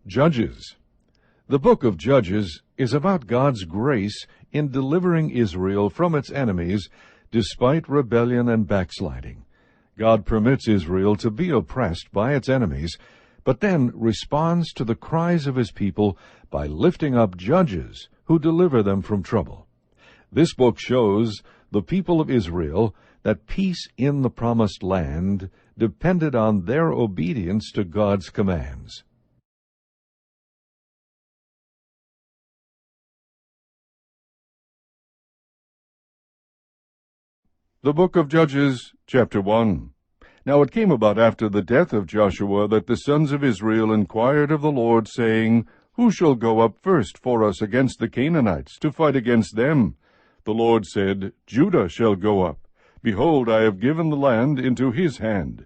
Judges. The book of Judges is about God's grace in delivering Israel from its enemies despite rebellion and backsliding. God permits Israel to be oppressed by its enemies, but then responds to the cries of his people by lifting up judges who deliver them from trouble. This book shows the people of Israel that peace in the promised land depended on their obedience to God's commands. The Book of Judges, Chapter 1. Now it came about after the death of Joshua that the sons of Israel inquired of the Lord, saying, Who shall go up first for us against the Canaanites, to fight against them? The Lord said, Judah shall go up. Behold, I have given the land into his hand.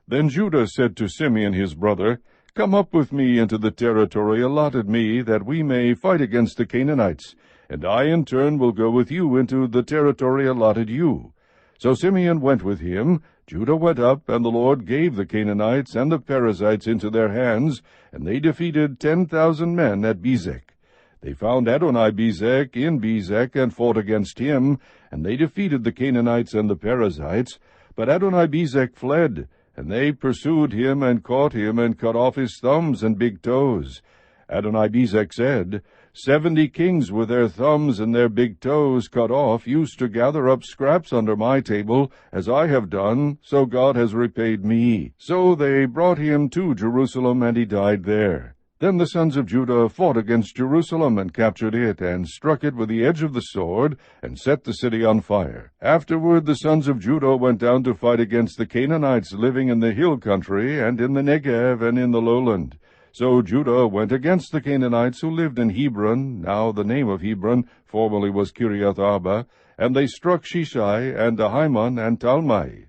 Then Judah said to Simeon his brother, Come up with me into the territory allotted me, that we may fight against the Canaanites, and I in turn will go with you into the territory allotted you. So Simeon went with him, Judah went up, and the Lord gave the Canaanites and the Perizzites into their hands, and they defeated 10,000 men at Bezek. They found Adoni-Bezek in Bezek, and fought against him, and they defeated the Canaanites and the Perizzites. But Adoni-Bezek fled, and they pursued him, and caught him, and cut off his thumbs and big toes. Adoni-Bezek said, 70 kings with their thumbs and their big toes cut off used to gather up scraps under my table, as I have done, so God has repaid me. So they brought him to Jerusalem, and he died there. Then the sons of Judah fought against Jerusalem, and captured it, and struck it with the edge of the sword, and set the city on fire. Afterward the sons of Judah went down to fight against the Canaanites living in the hill country, and in the Negev, and in the lowland. So Judah went against the Canaanites who lived in Hebron, now the name of Hebron formerly was Kiriath-Arba, and they struck Sheshai, and Ahiman, and Talmai.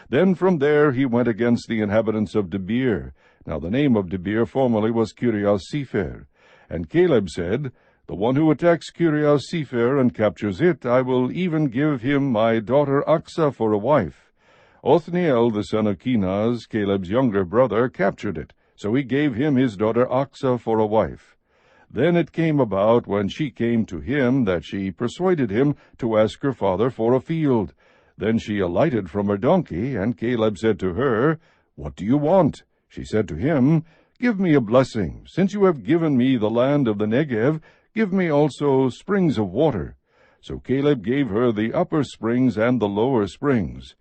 Then from there he went against the inhabitants of Debir, now the name of Debir formerly was Kiriath-Sepher. And Caleb said, The one who attacks Kiriath-Sepher and captures it, I will even give him my daughter Achsah for a wife. Othniel, the son of Kenaz, Caleb's younger brother, captured it. So he gave him his daughter Achsah for a wife. Then it came about, when she came to him, that she persuaded him to ask her father for a field. Then she alighted from her donkey, and Caleb said to her, What do you want? She said to him, Give me a blessing. Since you have given me the land of the Negev, give me also springs of water. So Caleb gave her the upper springs and the lower springs.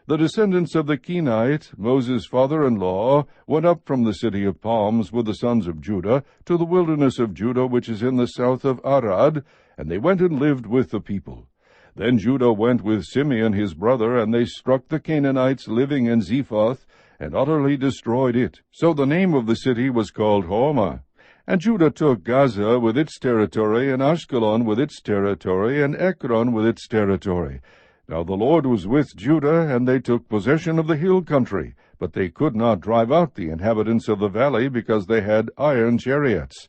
The descendants of the Kenite, Moses' father-in-law, went up from the city of palms with the sons of Judah to the wilderness of Judah, which is in the south of Arad, and they went and lived with the people. Then Judah went with Simeon his brother, and they struck the Canaanites living in Zephath, and utterly destroyed it. So the name of the city was called Hormah. And Judah took Gaza with its territory, and Ashkelon with its territory, and Ekron with its territory. Now the Lord was with Judah, and they took possession of the hill country, but they could not drive out the inhabitants of the valley, because they had iron chariots.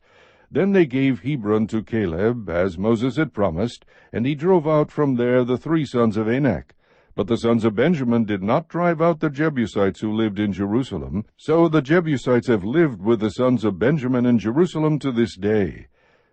Then they gave Hebron to Caleb, as Moses had promised, and he drove out from there the 3 sons of Anak. But the sons of Benjamin did not drive out the Jebusites who lived in Jerusalem, so the Jebusites have lived with the sons of Benjamin in Jerusalem to this day.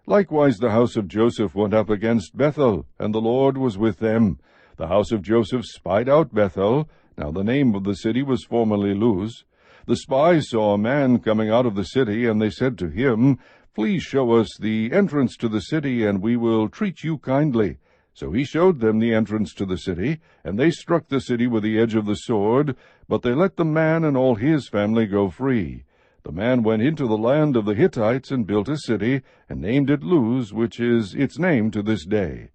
Likewise the house of Joseph went up against Bethel, and the Lord was with them. The house of Joseph spied out Bethel. Now the name of the city was formerly Luz. The spies saw a man coming out of the city, and they said to him, Please show us the entrance to the city, and we will treat you kindly. So he showed them the entrance to the city, and they struck the city with the edge of the sword, but they let the man and all his family go free. The man went into the land of the Hittites, and built a city, and named it Luz, which is its name to this day.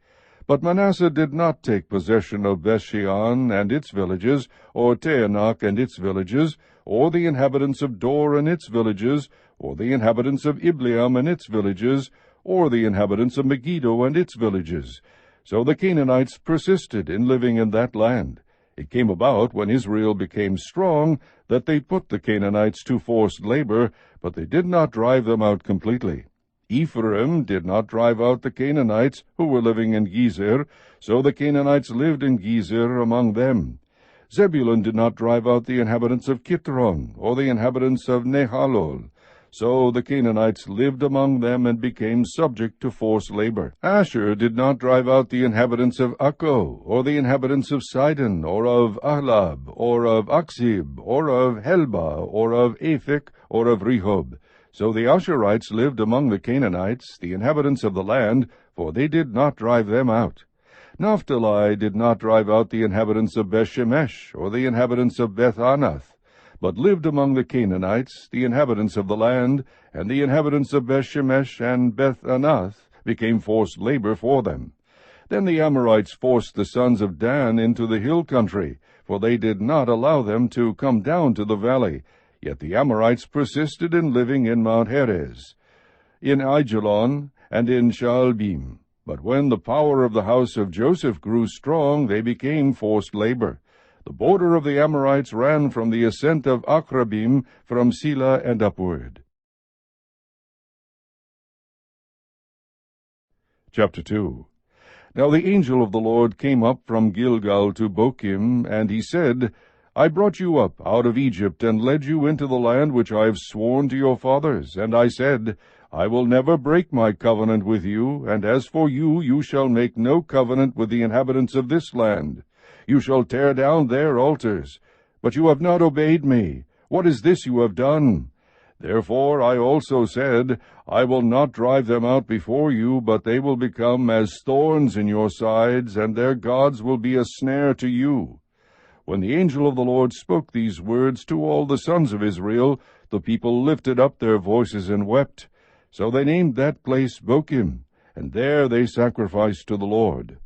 But Manasseh did not take possession of Bethshean and its villages, or Taanach and its villages, or the inhabitants of Dor and its villages, or the inhabitants of Ibleam and its villages, or the inhabitants of Megiddo and its villages. So the Canaanites persisted in living in that land. It came about, when Israel became strong, that they put the Canaanites to forced labor, but they did not drive them out completely. Ephraim did not drive out the Canaanites who were living in Gezer, so the Canaanites lived in Gezer among them. Zebulun did not drive out the inhabitants of Kitron, or the inhabitants of Nehalol, So the Canaanites lived among them and became subject to forced labor. Asher did not drive out the inhabitants of Akko, or the inhabitants of Sidon, or of Ahlab, or of Aksib, or of Helba, or of Aphek, or of Rehob. So the Asherites lived among the Canaanites, the inhabitants of the land, for they did not drive them out. Naphtali did not drive out the inhabitants of Bethshemesh, or the inhabitants of Beth-anath, but lived among the Canaanites, the inhabitants of the land, and the inhabitants of Bethshemesh and Beth-anath became forced labor for them. Then the Amorites forced the sons of Dan into the hill country, for they did not allow them to come down to the valley. Yet the Amorites persisted in living in Mount Heres, in Aijalon, and in Shaalbim. But when the power of the house of Joseph grew strong, they became forced labor. The border of the Amorites ran from the ascent of Akrabim, from Selah and upward. Chapter 2. Now the angel of the Lord came up from Gilgal to Bochim, and he said, I brought you up out of Egypt, and led you into the land which I have sworn to your fathers. And I said, I will never break my covenant with you, and as for you, you shall make no covenant with the inhabitants of this land. You shall tear down their altars. But you have not obeyed me. What is this you have done? Therefore I also said, I will not drive them out before you, but they will become as thorns in your sides, and their gods will be a snare to you. When the angel of the Lord spoke these words to all the sons of Israel, the people lifted up their voices and wept. So they named that place Bochim, and there they sacrificed to the Lord.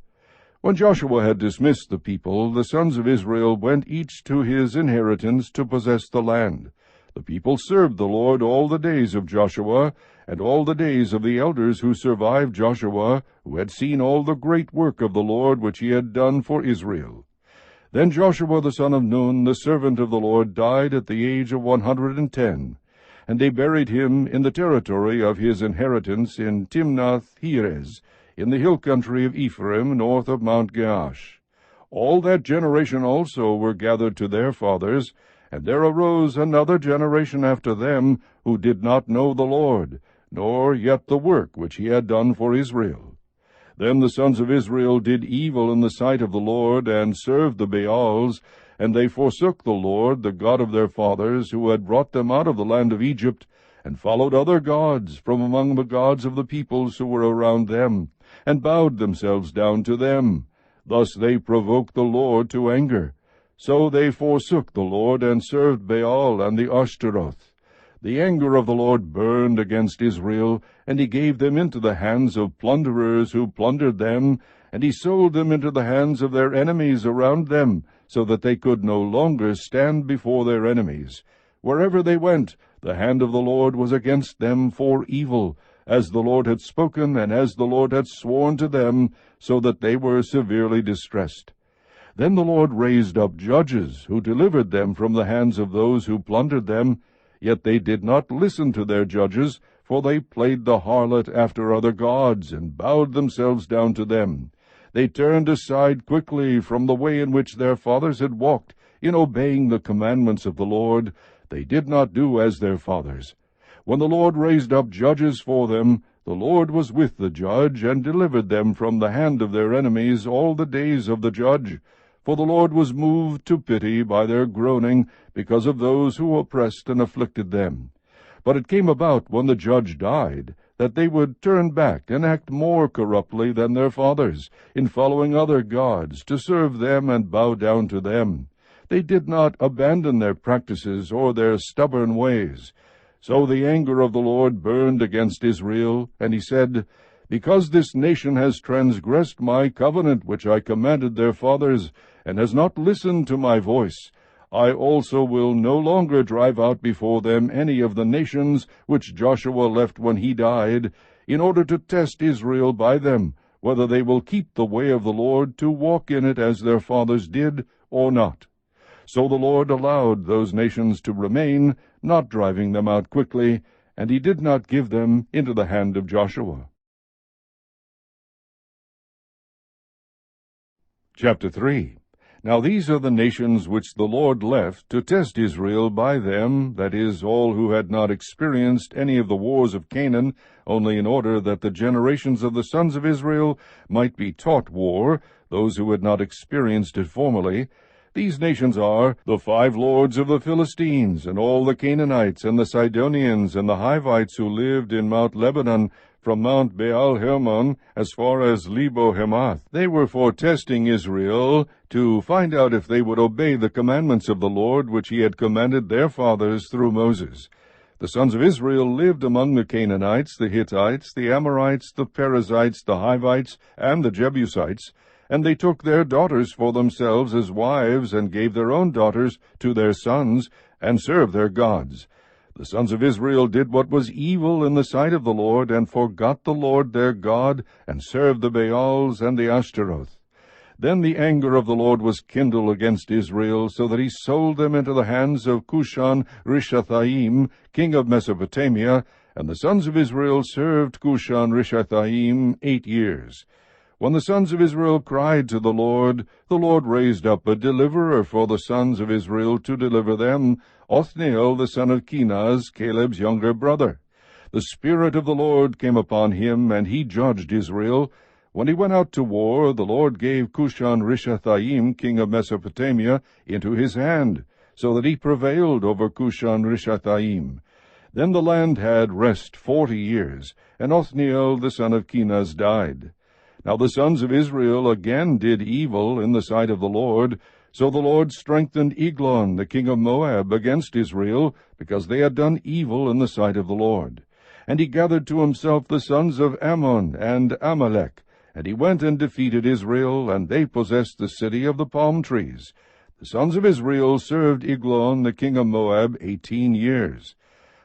When Joshua had dismissed the people, the sons of Israel went each to his inheritance to possess the land. The people served the Lord all the days of Joshua, and all the days of the elders who survived Joshua, who had seen all the great work of the Lord which he had done for Israel. Then Joshua the son of Nun, the servant of the Lord, died at the age of 110, and they buried him in the territory of his inheritance in Timnath-Heres, in the hill country of Ephraim, north of Mount Gaash. All that generation also were gathered to their fathers, and there arose another generation after them, who did not know the Lord, nor yet the work which he had done for Israel. Then the sons of Israel did evil in the sight of the Lord, and served the Baals, and they forsook the Lord, the God of their fathers, who had brought them out of the land of Egypt, and followed other gods from among the gods of the peoples who were around them, and bowed themselves down to them. Thus they provoked the Lord to anger. So they forsook the Lord, and served Baal and the Ashtaroth. The anger of the Lord burned against Israel, and he gave them into the hands of plunderers who plundered them, and he sold them into the hands of their enemies around them, so that they could no longer stand before their enemies. Wherever they went, the hand of the Lord was against them for evil, as the Lord had spoken, and as the Lord had sworn to them, so that they were severely distressed. Then the Lord raised up judges, who delivered them from the hands of those who plundered them. Yet they did not listen to their judges, for they played the harlot after other gods, and bowed themselves down to them. They turned aside quickly from the way in which their fathers had walked, in obeying the commandments of the Lord. They did not do as their fathers. When the Lord raised up judges for them, the Lord was with the judge, and delivered them from the hand of their enemies all the days of the judge. For the Lord was moved to pity by their groaning, because of those who oppressed and afflicted them. But it came about, when the judge died, that they would turn back and act more corruptly than their fathers, in following other gods, to serve them and bow down to them. They did not abandon their practices or their stubborn ways. So the anger of the Lord burned against Israel, and he said, Because this nation has transgressed my covenant which I commanded their fathers, and has not listened to my voice, I also will no longer drive out before them any of the nations which Joshua left when he died, in order to test Israel by them, whether they will keep the way of the Lord to walk in it as their fathers did, or not. So the Lord allowed those nations to remain, not driving them out quickly, and he did not give them into the hand of Joshua. Chapter 3. Now these are the nations which the Lord left to test Israel by them, that is, all who had not experienced any of the wars of Canaan, only in order that the generations of the sons of Israel might be taught war, those who had not experienced it formerly. These nations are the 5 lords of the Philistines, and all the Canaanites, and the Sidonians, and the Hivites who lived in Mount Lebanon, from Mount Baal-Hermon as far as Lebo-Hamath. They were for testing Israel, to find out if they would obey the commandments of the Lord, which he had commanded their fathers through Moses. The sons of Israel lived among the Canaanites, the Hittites, the Amorites, the Perizzites, the Hivites, and the Jebusites, and they took their daughters for themselves as wives, and gave their own daughters to their sons, and served their gods. The sons of Israel did what was evil in the sight of the Lord, and forgot the Lord their God, and served the Baals and the Ashtaroth. Then the anger of the Lord was kindled against Israel, so that he sold them into the hands of Cushan-Rishathaim, king of Mesopotamia, and the sons of Israel served Cushan-Rishathaim 8 years. When the sons of Israel cried to the Lord raised up a deliverer for the sons of Israel to deliver them, Othniel the son of Kenaz, Caleb's younger brother. The Spirit of the Lord came upon him, and he judged Israel. When he went out to war, the Lord gave Cushan-Rishathaim, king of Mesopotamia, into his hand, so that he prevailed over Cushan-Rishathaim. Then the land had rest 40 years, and Othniel the son of Kenaz died. Now the sons of Israel again did evil in the sight of the Lord, so the Lord strengthened Eglon the king of Moab against Israel, because they had done evil in the sight of the Lord. And he gathered to himself the sons of Ammon and Amalek, and he went and defeated Israel, and they possessed the city of the palm trees. The sons of Israel served Eglon the king of Moab 18 years.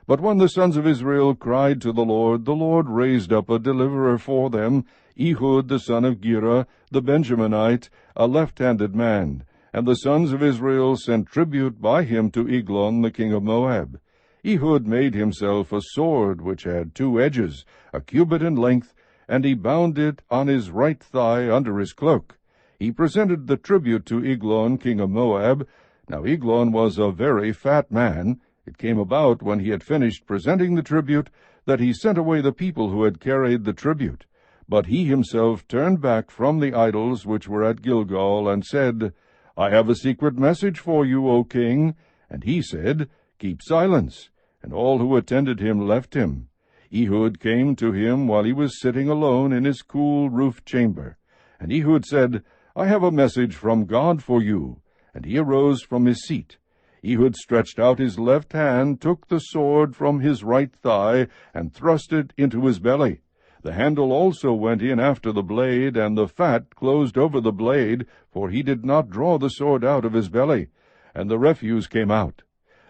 But when the sons of Israel cried to the Lord raised up a deliverer for them, Ehud the son of Gera, the Benjaminite, a left-handed man. And the sons of Israel sent tribute by him to Eglon the king of Moab. Ehud made himself a sword which had 2 edges, a cubit in length, and he bound it on his right thigh under his cloak. He presented the tribute to Eglon king of Moab. Now Eglon was a very fat man. It came about, when he had finished presenting the tribute, that he sent away the people who had carried the tribute. But he himself turned back from the idols which were at Gilgal, and said, I have a secret message for you, O king. And he said, Keep silence. And all who attended him left him. Ehud came to him while he was sitting alone in his cool roof chamber. And Ehud said, I have a message from God for you. And he arose from his seat. Ehud stretched out his left hand, took the sword from his right thigh, and thrust it into his belly. The handle also went in after the blade, and the fat closed over the blade, for he did not draw the sword out of his belly, and the refuse came out.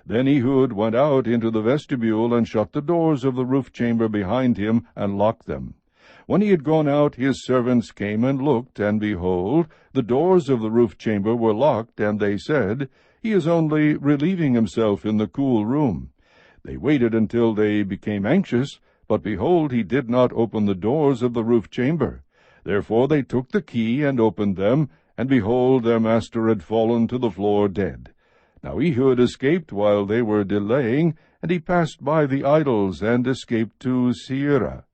Then Ehud went out into the vestibule, and shut the doors of the roof chamber behind him, and locked them. When he had gone out, his servants came and looked, and behold, the doors of the roof chamber were locked, and they said, He is only relieving himself in the cool room. They waited until they became anxious, but behold, he did not open the doors of the roof chamber. Therefore they took the key and opened them, and behold, their master had fallen to the floor dead. Now Ehud escaped while they were delaying, and he passed by the idols, and escaped to Seirah.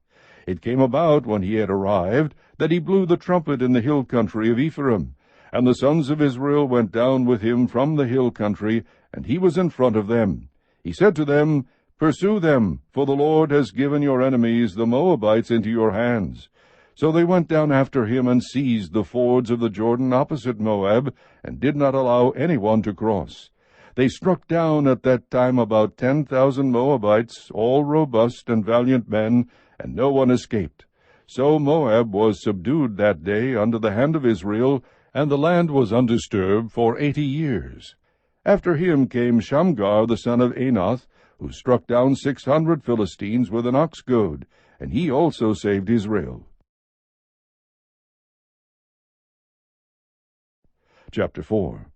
It came about, when he had arrived, that he blew the trumpet in the hill country of Ephraim. And the sons of Israel went down with him from the hill country, and he was in front of them. He said to them, Pursue them, for the Lord has given your enemies, the Moabites, into your hands. So they went down after him, and seized the fords of the Jordan opposite Moab, and did not allow anyone to cross. They struck down at that time about 10,000 Moabites, all robust and valiant men, and no one escaped. So Moab was subdued that day under the hand of Israel, and the land was undisturbed for 80 years. After him came Shamgar the son of Anath, who struck down 600 Philistines with an ox goad, and he also saved Israel. Chapter 4.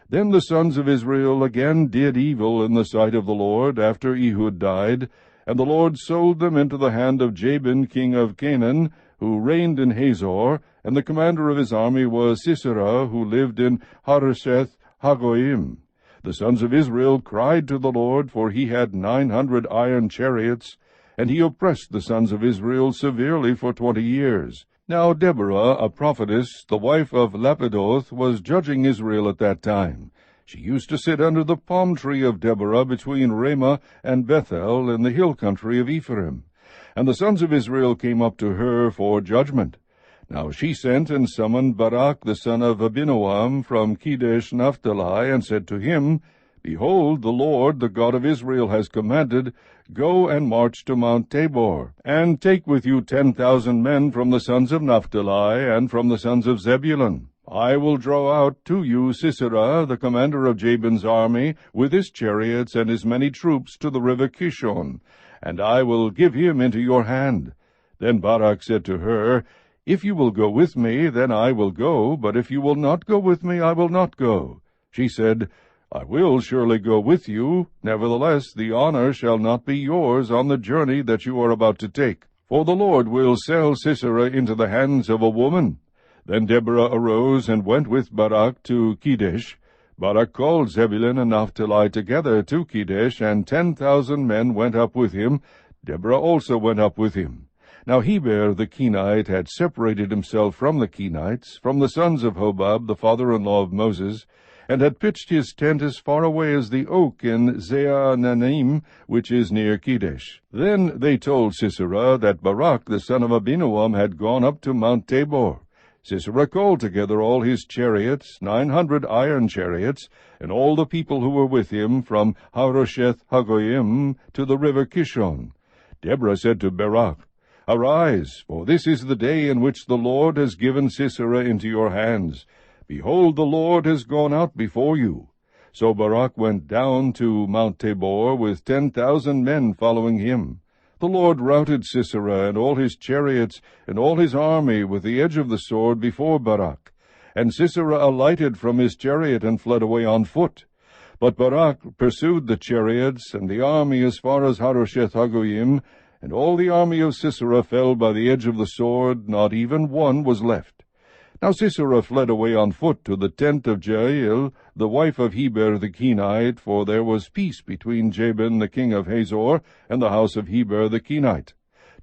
Then the sons of Israel again did evil in the sight of the Lord after Ehud died, and the Lord sold them into the hand of Jabin king of Canaan, who reigned in Hazor, and the commander of his army was Sisera, who lived in Harosheth Hagoyim. The sons of Israel cried to the Lord, for he had 900 iron chariots, and he oppressed the sons of Israel severely for 20 years. Now Deborah, a prophetess, the wife of Lapidoth, was judging Israel at that time. She used to sit under the palm tree of Deborah between Ramah and Bethel in the hill country of Ephraim. And the sons of Israel came up to her for judgment. Now she sent and summoned Barak the son of Abinoam from Kedesh Naphtali, and said to him, Behold, the Lord, the God of Israel, has commanded, Go and march to Mount Tabor, and take with you 10,000 men from the sons of Naphtali and from the sons of Zebulun. I will draw out to you Sisera, the commander of Jabin's army, with his chariots and his many troops to the river Kishon, and I will give him into your hand. Then Barak said to her, If you will go with me, then I will go, but if you will not go with me, I will not go. She said, I will surely go with you. Nevertheless, the honor shall not be yours on the journey that you are about to take. For the Lord will sell Sisera into the hands of a woman. Then Deborah arose and went with Barak to Kedesh. Barak called Zebulun and Naphtali together to Kedesh, and 10,000 men went up with him. Deborah also went up with him. Now Heber the Kenite had separated himself from the Kenites, from the sons of Hobab, the father-in-law of Moses, and had pitched his tent as far away as the oak in Zaanannim, which is near Kedesh. Then they told Sisera that Barak the son of Abinoam had gone up to Mount Tabor. Sisera called together all his chariots, 900 iron chariots, and all the people who were with him from Harosheth Hagoyim to the river Kishon. Deborah said to Barak, Arise, for this is the day in which the Lord has given Sisera into your hands. Behold, the Lord has gone out before you. So Barak went down to Mount Tabor with 10,000 men following him. The Lord routed Sisera and all his chariots and all his army with the edge of the sword before Barak. And Sisera alighted from his chariot and fled away on foot. But Barak pursued the chariots and the army as far as Harosheth Hagoyim, and all the army of Sisera fell by the edge of the sword, not even one was left. Now Sisera fled away on foot to the tent of Jael, the wife of Heber the Kenite, for there was peace between Jabin the king of Hazor and the house of Heber the Kenite.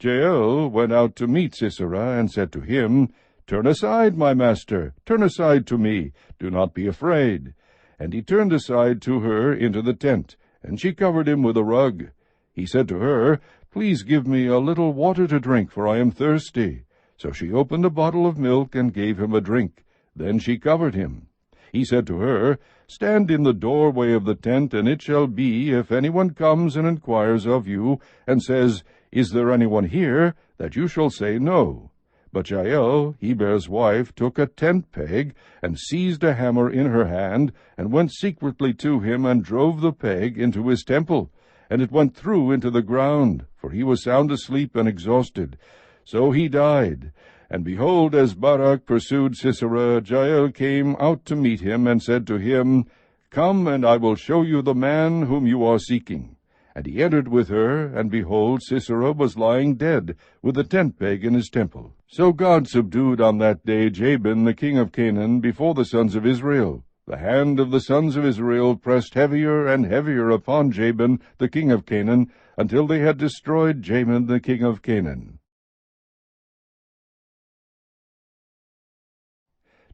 Jael went out to meet Sisera, and said to him, Turn aside, my master, turn aside to me, do not be afraid. And he turned aside to her into the tent, and she covered him with a rug. He said to her, Please give me a little water to drink, for I am thirsty. So she opened a bottle of milk and gave him a drink. Then she covered him. He said to her, Stand in the doorway of the tent, and it shall be, if anyone comes and inquires of you, and says, Is there anyone here? That you shall say, No. But Jael, Heber's wife, took a tent peg, and seized a hammer in her hand, and went secretly to him, and drove the peg into his temple. And it went through into the ground, for he was sound asleep and exhausted. So he died. And behold, as Barak pursued Sisera, Jael came out to meet him, and said to him, Come, and I will show you the man whom you are seeking. And he entered with her, and behold, Sisera was lying dead, with a tent peg in his temple. So God subdued on that day Jabin the king of Canaan before the sons of Israel. The hand of the sons of Israel pressed heavier and heavier upon Jabin the king of Canaan, until they had destroyed Jabin the king of Canaan.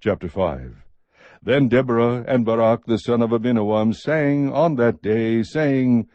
Chapter 5. Then Deborah and Barak the son of Abinoam sang on that day, saying,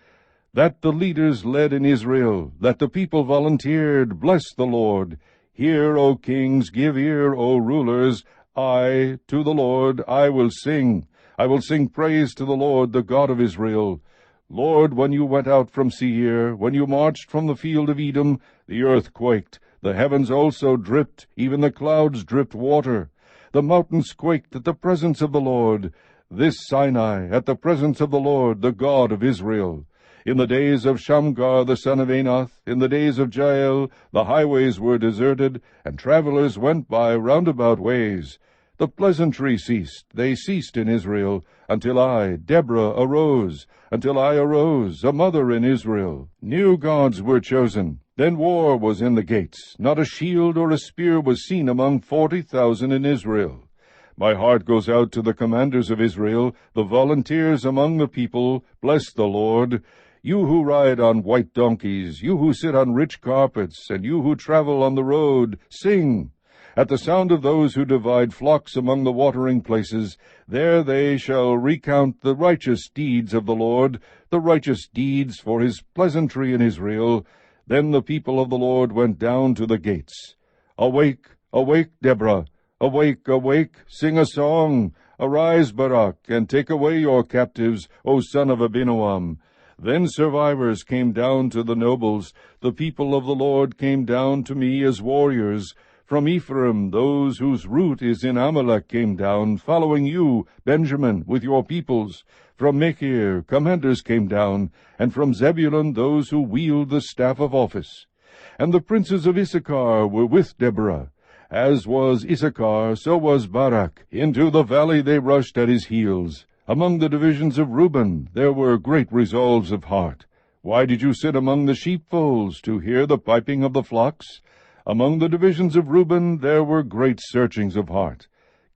That the leaders led in Israel, that the people volunteered, bless the Lord. Hear, O kings, give ear, O rulers. To the Lord, I will sing. I will sing praise to the Lord, the God of Israel. Lord, when you went out from Seir, when you marched from the field of Edom, the earth quaked, the heavens also dripped, even the clouds dripped water. The mountains quaked at the presence of the Lord, this Sinai at the presence of the Lord, the God of Israel. In the days of Shamgar the son of Anath, in the days of Jael, the highways were deserted, and travelers went by roundabout ways. The pleasantry ceased, they ceased in Israel, until I, Deborah, arose, until I arose, a mother in Israel. New gods were chosen. Then war was in the gates. Not a shield or a spear was seen among 40,000 in Israel. My heart goes out to the commanders of Israel, the volunteers among the people. Bless the Lord. You who ride on white donkeys, you who sit on rich carpets, and you who travel on the road, sing. At the sound of those who divide flocks among the watering places, there they shall recount the righteous deeds of the Lord, the righteous deeds for his pleasantry in Israel. Then the people of the Lord went down to the gates. Awake, awake, Deborah! Awake, awake, sing a song! Arise, Barak, and take away your captives, O son of Abinoam. Then survivors came down to the nobles. The people of the Lord came down to me as warriors. From Ephraim, those whose root is in Amalek came down, following you, Benjamin, with your peoples. From Machir, commanders came down, and from Zebulun those who wield the staff of office. And the princes of Issachar were with Deborah. As was Issachar, so was Barak. Into the valley they rushed at his heels. Among the divisions of Reuben there were great resolves of heart. Why did you sit among the sheepfolds to hear the piping of the flocks? Among the divisions of Reuben there were great searchings of heart.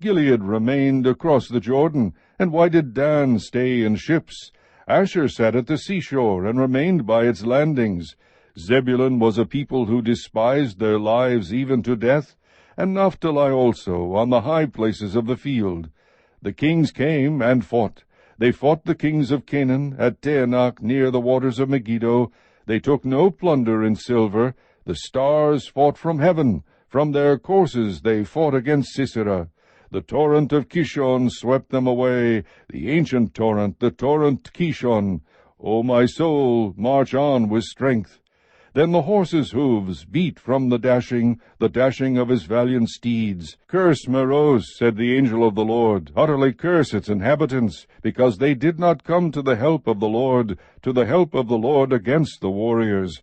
Gilead remained across the Jordan, and why did Dan stay in ships? Asher sat at the seashore, and remained by its landings. Zebulun was a people who despised their lives even to death, and Naphtali also on the high places of the field. The kings came and fought. They fought the kings of Canaan at Taanach near the waters of Megiddo. They took no plunder in silver. The stars fought from heaven. From their courses they fought against Sisera. The torrent of Kishon swept them away, the ancient torrent, the torrent Kishon. O my soul, march on with strength. Then the horses' hoofs beat from the dashing of his valiant steeds. Curse Meroz, said the angel of the Lord, utterly curse its inhabitants, because they did not come to the help of the Lord, against the warriors.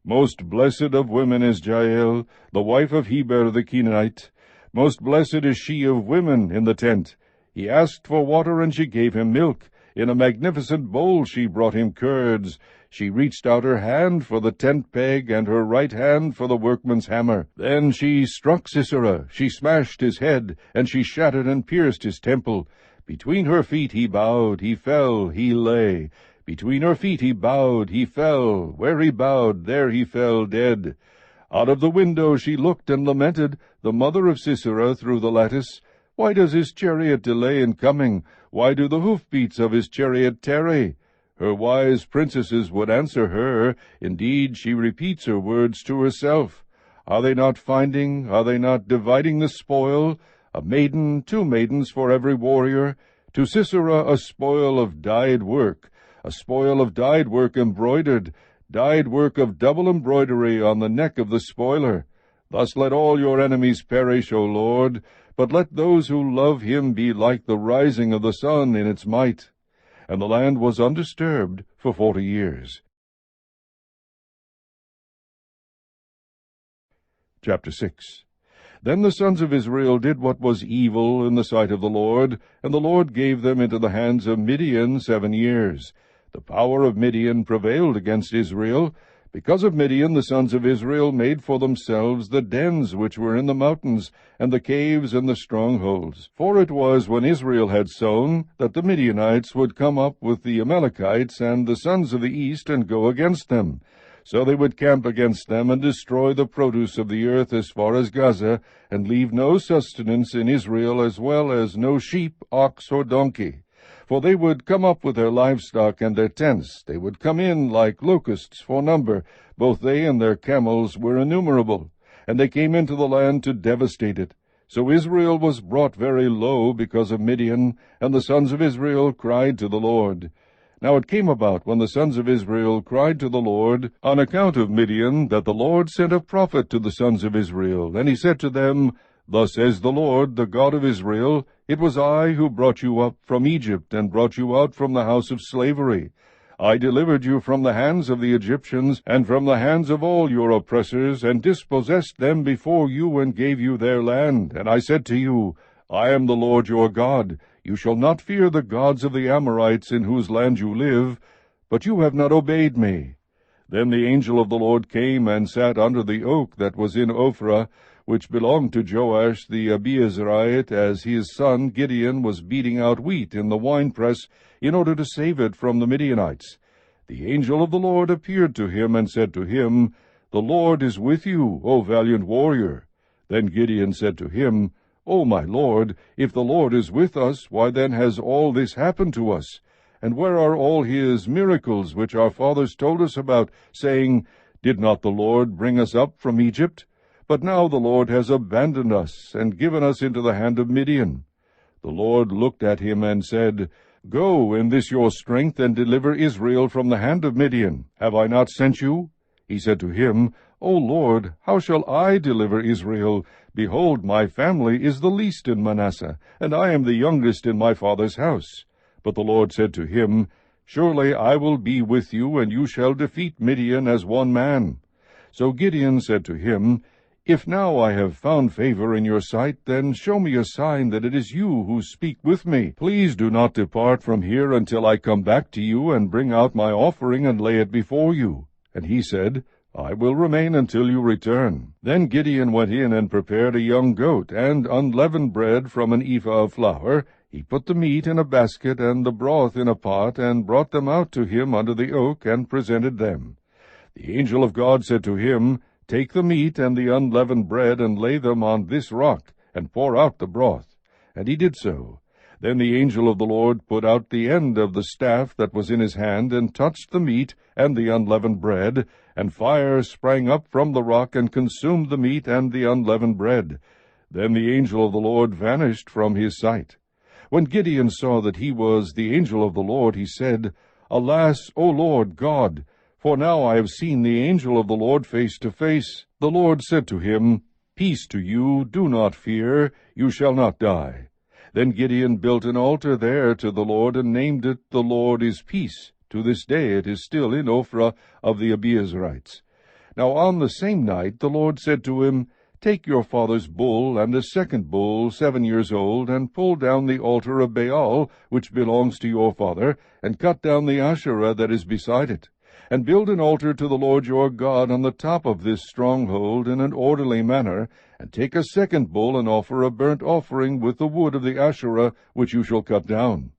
Most blessed of women is Jael, the wife of Heber the Kenite. Most blessed is she of women in the tent. He asked for water, and she gave him milk. In a magnificent bowl she brought him curds. She reached out her hand for the tent peg, and her right hand for the workman's hammer. Then she struck Sisera, she smashed his head, and she shattered and pierced his temple. Between her feet he bowed, he fell, he lay. Between her feet he bowed, he fell. Where he bowed, there he fell dead. Out of the window she looked and lamented, the mother of Sisera, through the lattice. Why does his chariot delay in coming? Why do the hoofbeats of his chariot tarry? Her wise princesses would answer her. Indeed, she repeats her words to herself. Are they not finding, are they not dividing the spoil? A maiden, 2 maidens for every warrior. To Sisera a spoil of dyed work, a spoil of dyed work embroidered, dyed work of double embroidery on the neck of the spoiler. Thus let all your enemies perish, O Lord, but let those who love him be like the rising of the sun in its might. And the land was undisturbed for 40 years. Chapter 6. Then the sons of Israel did what was evil in the sight of the Lord, and the Lord gave them into the hands of Midian 7 years. The power of Midian prevailed against Israel. Because of Midian the sons of Israel made for themselves the dens which were in the mountains, and the caves and the strongholds. For it was when Israel had sown that the Midianites would come up with the Amalekites and the sons of the east and go against them. So they would camp against them and destroy the produce of the earth as far as Gaza, and leave no sustenance in Israel, as well as no sheep, ox, or donkey. For they would come up with their livestock and their tents. They would come in like locusts for number. Both they and their camels were innumerable. And they came into the land to devastate it. So Israel was brought very low because of Midian, and the sons of Israel cried to the Lord. Now it came about, when the sons of Israel cried to the Lord on account of Midian, that the Lord sent a prophet to the sons of Israel. And he said to them, Thus says the Lord, the God of Israel, It was I who brought you up from Egypt, and brought you out from the house of slavery. I delivered you from the hands of the Egyptians, and from the hands of all your oppressors, and dispossessed them before you, and gave you their land. And I said to you, I am the Lord your God. You shall not fear the gods of the Amorites in whose land you live, but you have not obeyed me. Then the angel of the Lord came and sat under the oak that was in Ophrah, which belonged to Joash the Abiezrite, as his son Gideon was beating out wheat in the winepress in order to save it from the Midianites. The angel of the Lord appeared to him and said to him, The Lord is with you, O valiant warrior. Then Gideon said to him, O my Lord, if the Lord is with us, why then has all this happened to us? And where are all his miracles which our fathers told us about, saying, Did not the Lord bring us up from Egypt? But now the Lord has abandoned us, and given us into the hand of Midian. The Lord looked at him and said, Go in this your strength, and deliver Israel from the hand of Midian. Have I not sent you? He said to him, O Lord, how shall I deliver Israel? Behold, my family is the least in Manasseh, and I am the youngest in my father's house. But the Lord said to him, Surely I will be with you, and you shall defeat Midian as one man. So Gideon said to him, If now I have found favor in your sight, then show me a sign that it is you who speak with me. Please do not depart from here until I come back to you and bring out my offering and lay it before you. And he said, I will remain until you return. Then Gideon went in and prepared a young goat and unleavened bread from an ephah of flour. He put the meat in a basket and the broth in a pot, and brought them out to him under the oak, and presented them. The angel of God said to him, Take the meat and the unleavened bread, and lay them on this rock, and pour out the broth. And he did so. Then the angel of the Lord put out the end of the staff that was in his hand, and touched the meat and the unleavened bread, and fire sprang up from the rock, and consumed the meat and the unleavened bread. Then the angel of the Lord vanished from his sight. When Gideon saw that he was the angel of the Lord, he said, Alas, O Lord God! For now I have seen the angel of the Lord face to face. The Lord said to him, Peace to you, do not fear, you shall not die. Then Gideon built an altar there to the Lord, and named it, The Lord is Peace. To this day it is still in Ophrah of the Abiezrites. Now on the same night the Lord said to him, Take your father's bull and a second bull 7 years old, and pull down the altar of Baal, which belongs to your father, and cut down the Asherah that is beside it. And build an altar to the Lord your God on the top of this stronghold in an orderly manner, and take a second bull and offer a burnt offering with the wood of the Asherah which you shall cut down.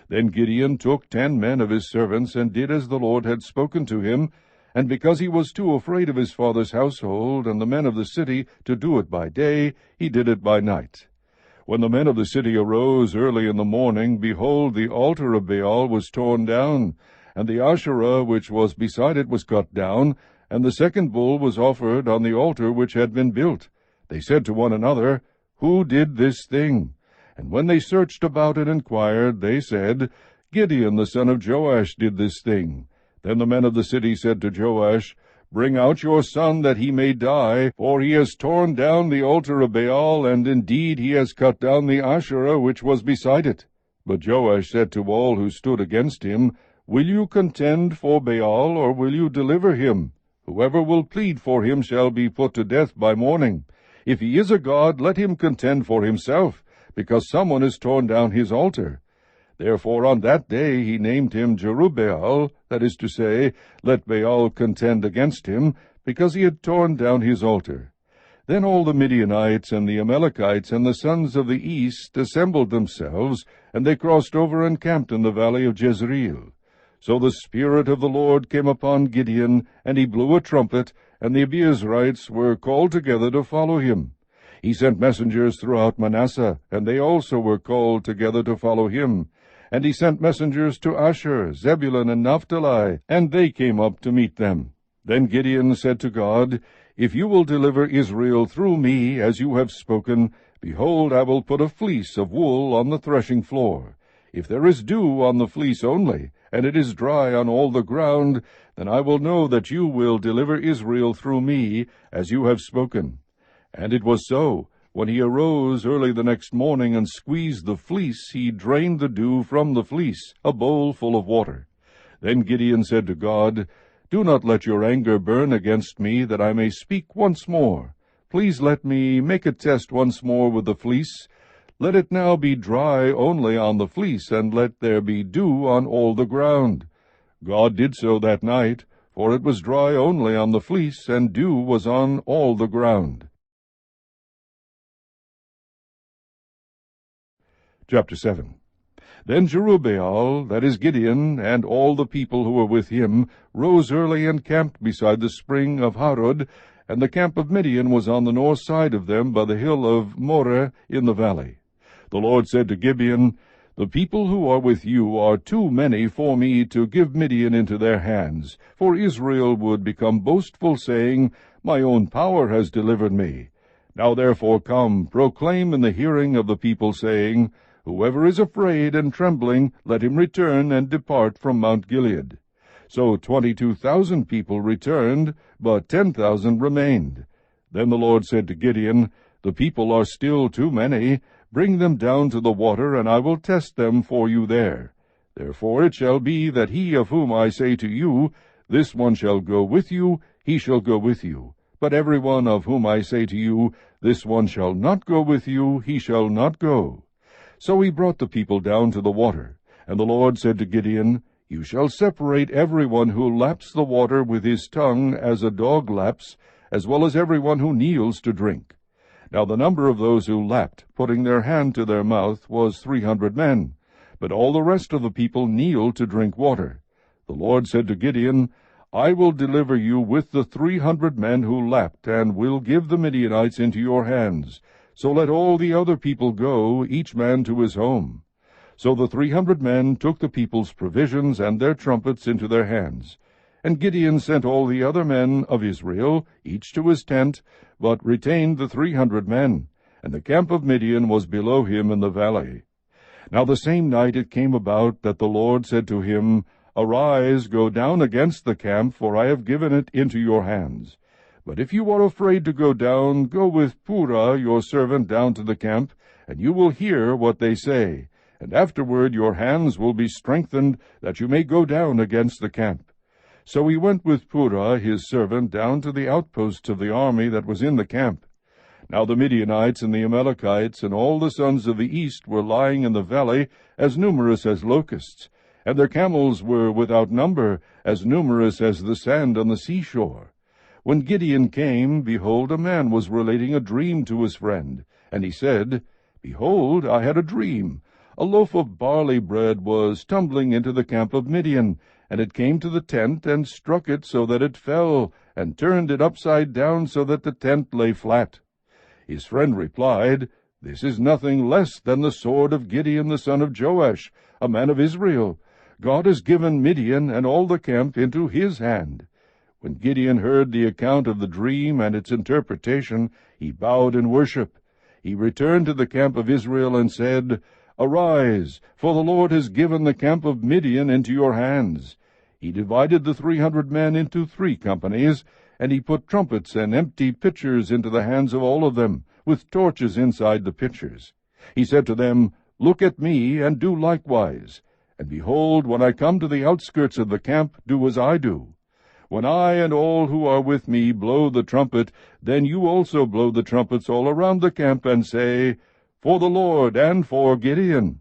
Then Gideon took 10 men of his servants, and did as the Lord had spoken to him, and because he was too afraid of his father's household and the men of the city to do it by day, he did it by night. When the men of the city arose early in the morning, behold, the altar of Baal was torn down, and the Asherah which was beside it was cut down, and the second bull was offered on the altar which had been built. They said to one another, Who did this thing? And when they searched about and inquired, they said, Gideon the son of Joash did this thing. Then the men of the city said to Joash, Bring out your son, that he may die, for he has torn down the altar of Baal, and indeed he has cut down the Asherah which was beside it. But Joash said to all who stood against him, Will you contend for Baal, or will you deliver him? Whoever will plead for him shall be put to death by morning. If he is a god, let him contend for himself, because someone has torn down his altar. Therefore on that day he named him Jerubbaal, that is to say, Let Baal contend against him, because he had torn down his altar. Then all the Midianites and the Amalekites and the sons of the east assembled themselves, and they crossed over and camped in the valley of Jezreel. So the Spirit of the Lord came upon Gideon, and he blew a trumpet, and the Abiezrites were called together to follow him. He sent messengers throughout Manasseh, and they also were called together to follow him. And he sent messengers to Asher, Zebulun, and Naphtali, and they came up to meet them. Then Gideon said to God, If you will deliver Israel through me, as you have spoken, behold, I will put a fleece of wool on the threshing floor. If there is dew on the fleece only, and it is dry on all the ground, then I will know that you will deliver Israel through me, as you have spoken. And it was so. When he arose early the next morning and squeezed the fleece, he drained the dew from the fleece, a bowl full of water. Then Gideon said to God, Do not let your anger burn against me, that I may speak once more. Please let me make a test once more with the fleece. Let it now be dry only on the fleece, and let there be dew on all the ground. God did so that night, for it was dry only on the fleece, and dew was on all the ground. Chapter 7. Then Jerubbaal, that is Gideon, and all the people who were with him, rose early and camped beside the spring of Harod, and the camp of Midian was on the north side of them by the hill of Moreh in the valley. The Lord said to Gideon, The people who are with you are too many for me to give Midian into their hands, for Israel would become boastful, saying, My own power has delivered me. Now therefore come, proclaim in the hearing of the people, saying, Whoever is afraid and trembling, let him return and depart from Mount Gilead. So 22,000 people returned, but 10,000 remained. Then the Lord said to Gideon, The people are still too many. Bring them down to the water, and I will test them for you there. Therefore it shall be that he of whom I say to you, This one shall go with you, he shall go with you. But every one of whom I say to you, This one shall not go with you, he shall not go. So he brought the people down to the water. And the Lord said to Gideon, You shall separate every one who laps the water with his tongue as a dog laps, as well as every one who kneels to drink. Now the number of those who lapped, putting their hand to their mouth, was 300 men. But all the rest of the people kneeled to drink water. The Lord said to Gideon, I will deliver you with the 300 men who lapped, and will give the Midianites into your hands. So let all the other people go, each man to his home. So the 300 men took the people's provisions and their trumpets into their hands. And Gideon sent all the other men of Israel, each to his tent, but retained the 300 men, and the camp of Midian was below him in the valley. Now the same night it came about that the Lord said to him, Arise, go down against the camp, for I have given it into your hands. But if you are afraid to go down, go with Purah your servant down to the camp, and you will hear what they say. And afterward your hands will be strengthened, that you may go down against the camp. So he went with Purah his servant down to the outposts of the army that was in the camp. Now the Midianites and the Amalekites and all the sons of the east were lying in the valley, as numerous as locusts, and their camels were without number, as numerous as the sand on the seashore. When Gideon came, behold, a man was relating a dream to his friend. And he said, Behold, I had a dream. A loaf of barley bread was tumbling into the camp of Midian, and it came to the tent, and struck it so that it fell, and turned it upside down so that the tent lay flat. His friend replied, This is nothing less than the sword of Gideon the son of Joash, a man of Israel. God has given Midian and all the camp into his hand. When Gideon heard the account of the dream and its interpretation, he bowed in worship. He returned to the camp of Israel and said, Arise, for the Lord has given the camp of Midian into your hands. He divided the 300 men into 3 companies, and he put trumpets and empty pitchers into the hands of all of them, with torches inside the pitchers. He said to them, Look at me, and do likewise. And behold, when I come to the outskirts of the camp, do as I do. When I and all who are with me blow the trumpet, then you also blow the trumpets all around the camp, and say, For the Lord and for Gideon.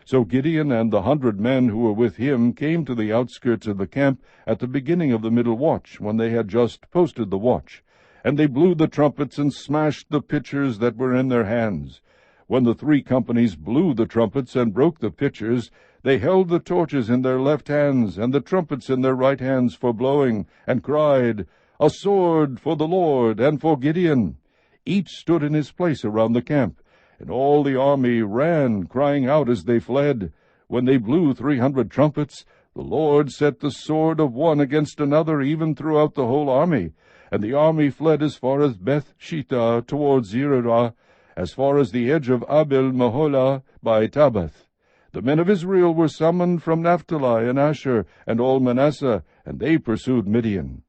So Gideon and the 100 men who were with him came to the outskirts of the camp at the beginning of the middle watch, when they had just posted the watch. And they blew the trumpets and smashed the pitchers that were in their hands. When the 3 companies blew the trumpets and broke the pitchers, they held the torches in their left hands, and the trumpets in their right hands for blowing, and cried, A sword for the Lord and for Gideon. Each stood in his place around the camp, and all the army ran, crying out as they fled. When they blew 300 trumpets, the Lord set the sword of one against another, even throughout the whole army. And the army fled as far as Beth-shittah towards Zererah, as far as the edge of Abel-meholah by Tabbath. The men of Israel were summoned from Naphtali and Asher and all Manasseh, and they pursued Midian.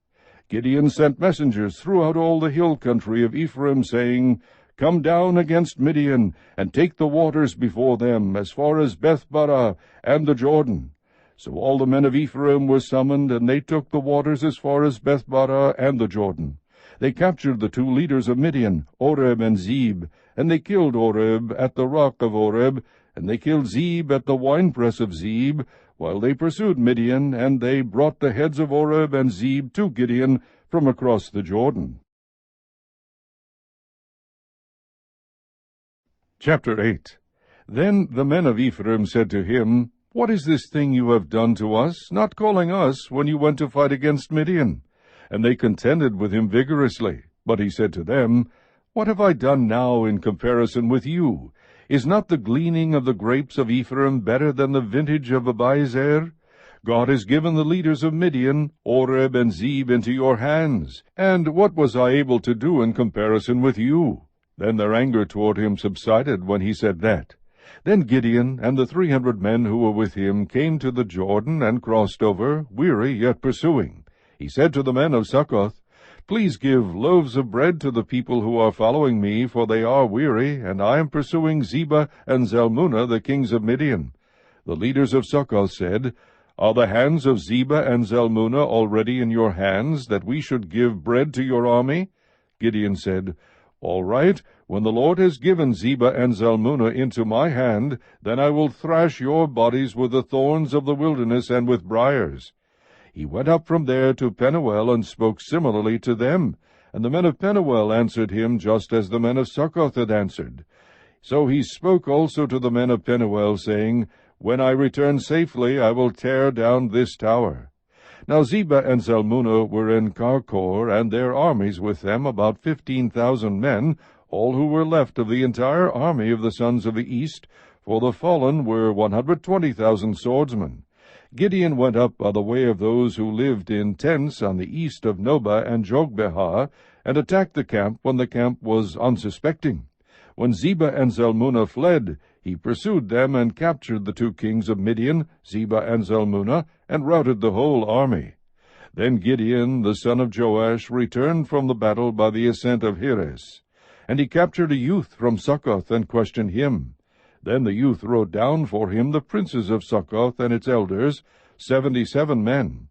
Gideon sent messengers throughout all the hill country of Ephraim, saying, Come down against Midian, and take the waters before them, as far as Beth-barah and the Jordan. So all the men of Ephraim were summoned, and they took the waters as far as Beth-barah and the Jordan. They captured the two leaders of Midian, Oreb and Zeb, and they killed Oreb at the rock of Oreb, and they killed Zeb at the winepress of Zeb, while they pursued Midian, and they brought the heads of Oreb and Zeb to Gideon from across the Jordan. Chapter 8. Then the men of Ephraim said to him, What is this thing you have done to us, not calling us when you went to fight against Midian? And they contended with him vigorously. But he said to them, What have I done now in comparison with you? Is not the gleaning of the grapes of Ephraim better than the vintage of Abiezer? God has given the leaders of Midian, Oreb and Zeb, into your hands. And what was I able to do in comparison with you? Then their anger toward him subsided when he said that. Then Gideon and the 300 men who were with him came to the Jordan and crossed over, weary yet pursuing. He said to the men of Succoth, Please give loaves of bread to the people who are following me, for they are weary, and I am pursuing Zebah and Zalmunna, the kings of Midian. The leaders of Succoth said, Are the hands of Zebah and Zalmunna already in your hands, that we should give bread to your army? Gideon said, All right, when the Lord has given Zebah and Zalmunna into my hand, then I will thrash your bodies with the thorns of the wilderness and with briars. He went up from there to Penuel and spoke similarly to them, and the men of Penuel answered him just as the men of Succoth had answered. So he spoke also to the men of Penuel, saying, When I return safely, I will tear down this tower. Now Zebah and Zalmunna were in Karkor, and their armies with them, about 15,000 men, all who were left of the entire army of the sons of the east, for the fallen were 120,000 swordsmen. Gideon went up by the way of those who lived in tents on the east of Nobah and Jogbehah, and attacked the camp when the camp was unsuspecting. When Zebah and Zalmunna fled, he pursued them and captured the two kings of Midian, Zebah and Zalmunna, and routed the whole army. Then Gideon, the son of Joash, returned from the battle by the ascent of Heres. And he captured a youth from Succoth and questioned him. Then the youth wrote down for him the princes of Succoth and its elders, 77 men.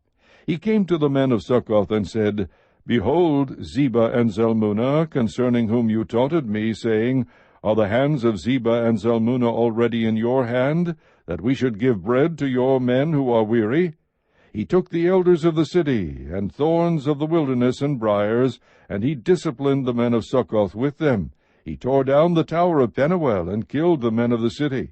He came to the men of Succoth and said, Behold, Zebah and Zalmunna, concerning whom you taunted me, saying, Are the hands of Zebah and Zalmunna already in your hand, that we should give bread to your men who are weary? He took the elders of the city, and thorns of the wilderness and briars, and he disciplined the men of Succoth with them. He tore down the tower of Penuel, and killed the men of the city.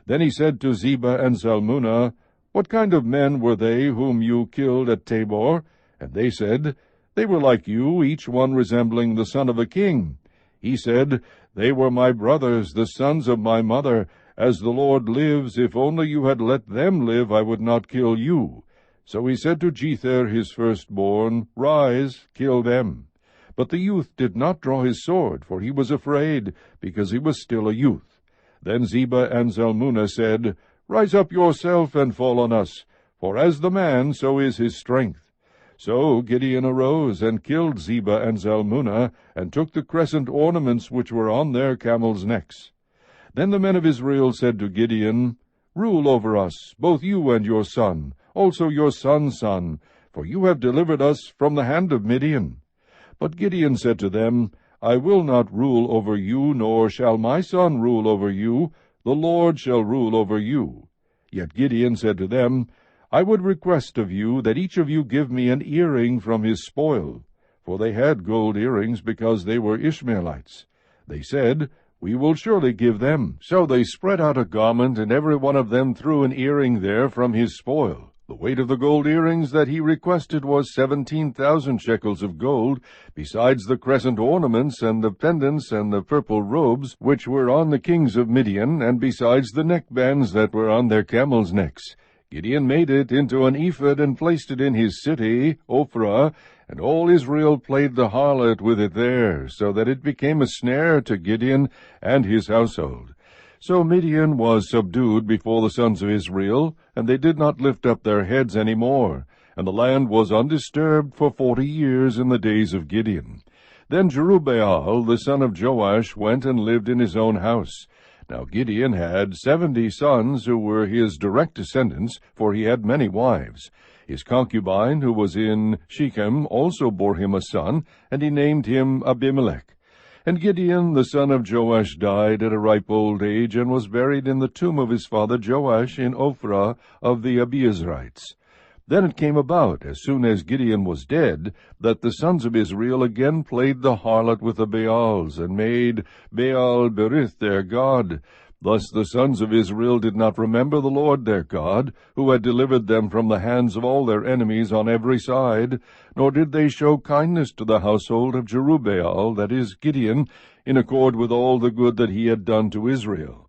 Then he said to Zebah and Zalmunna, What kind of men were they whom you killed at Tabor? And they said, They were like you, each one resembling the son of a king. He said, They were my brothers, the sons of my mother. As the Lord lives, if only you had let them live, I would not kill you. So he said to Jether his firstborn, Rise, kill them. But the youth did not draw his sword, for he was afraid, because he was still a youth. Then Zebah and Zalmunna said, Rise up yourself and fall on us, for as the man, so is his strength. So Gideon arose and killed Zebah and Zalmunna, and took the crescent ornaments which were on their camels' necks. Then the men of Israel said to Gideon, Rule over us, both you and your son, also your son's son, for you have delivered us from the hand of Midian. But Gideon said to them, I will not rule over you, nor shall my son rule over you. The Lord shall rule over you. Yet Gideon said to them, I would request of you that each of you give me an earring from his spoil. For they had gold earrings, because they were Ishmaelites. They said, We will surely give them. So they spread out a garment, and every one of them threw an earring there from his spoil. The weight of the gold earrings that he requested was 17,000 shekels of gold, besides the crescent ornaments and the pendants and the purple robes which were on the kings of Midian, and besides the neckbands that were on their camels' necks. Gideon made it into an ephod and placed it in his city, Ophrah, and all Israel played the harlot with it there, so that it became a snare to Gideon and his household. So Midian was subdued before the sons of Israel, and they did not lift up their heads any more, and the land was undisturbed for 40 years in the days of Gideon. Then Jerubbaal, the son of Joash, went and lived in his own house. Now Gideon had 70 sons who were his direct descendants, for he had many wives. His concubine, who was in Shechem, also bore him a son, and he named him Abimelech. And Gideon the son of Joash died at a ripe old age, and was buried in the tomb of his father Joash in Ophrah of the Abiezrites. Then it came about, as soon as Gideon was dead, that the sons of Israel again played the harlot with the Baals, and made Baal-berith their god. Thus the sons of Israel did not remember the Lord their God, who had delivered them from the hands of all their enemies on every side, nor did they show kindness to the household of Jerubbaal, that is, Gideon, in accord with all the good that he had done to Israel.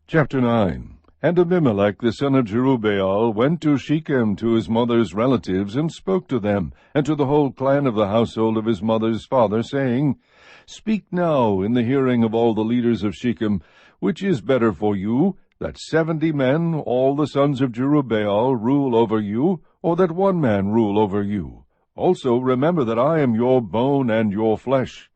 Chapter 9. And Abimelech the son of Jerubbaal went to Shechem to his mother's relatives, and spoke to them, and to the whole clan of the household of his mother's father, saying, Speak now in the hearing of all the leaders of Shechem, which is better for you, that 70 men, all the sons of Jerubbaal, rule over you, or that 1 man rule over you? Also remember that I am your bone and your flesh.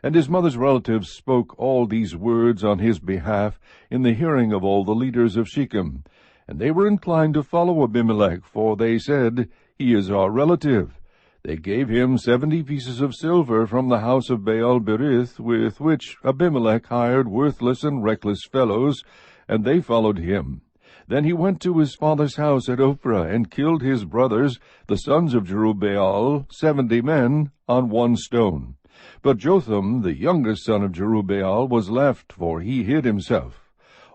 And his mother's relatives spoke all these words on his behalf in the hearing of all the leaders of Shechem. And they were inclined to follow Abimelech, for they said, He is our relative. They gave him 70 pieces of silver from the house of Baal-berith, with which Abimelech hired worthless and reckless fellows, and they followed him. Then he went to his father's house at Ophrah, and killed his brothers, the sons of Jerubbaal, 70 men, on 1 stone. But Jotham, the youngest son of Jerubbaal, was left, for he hid himself.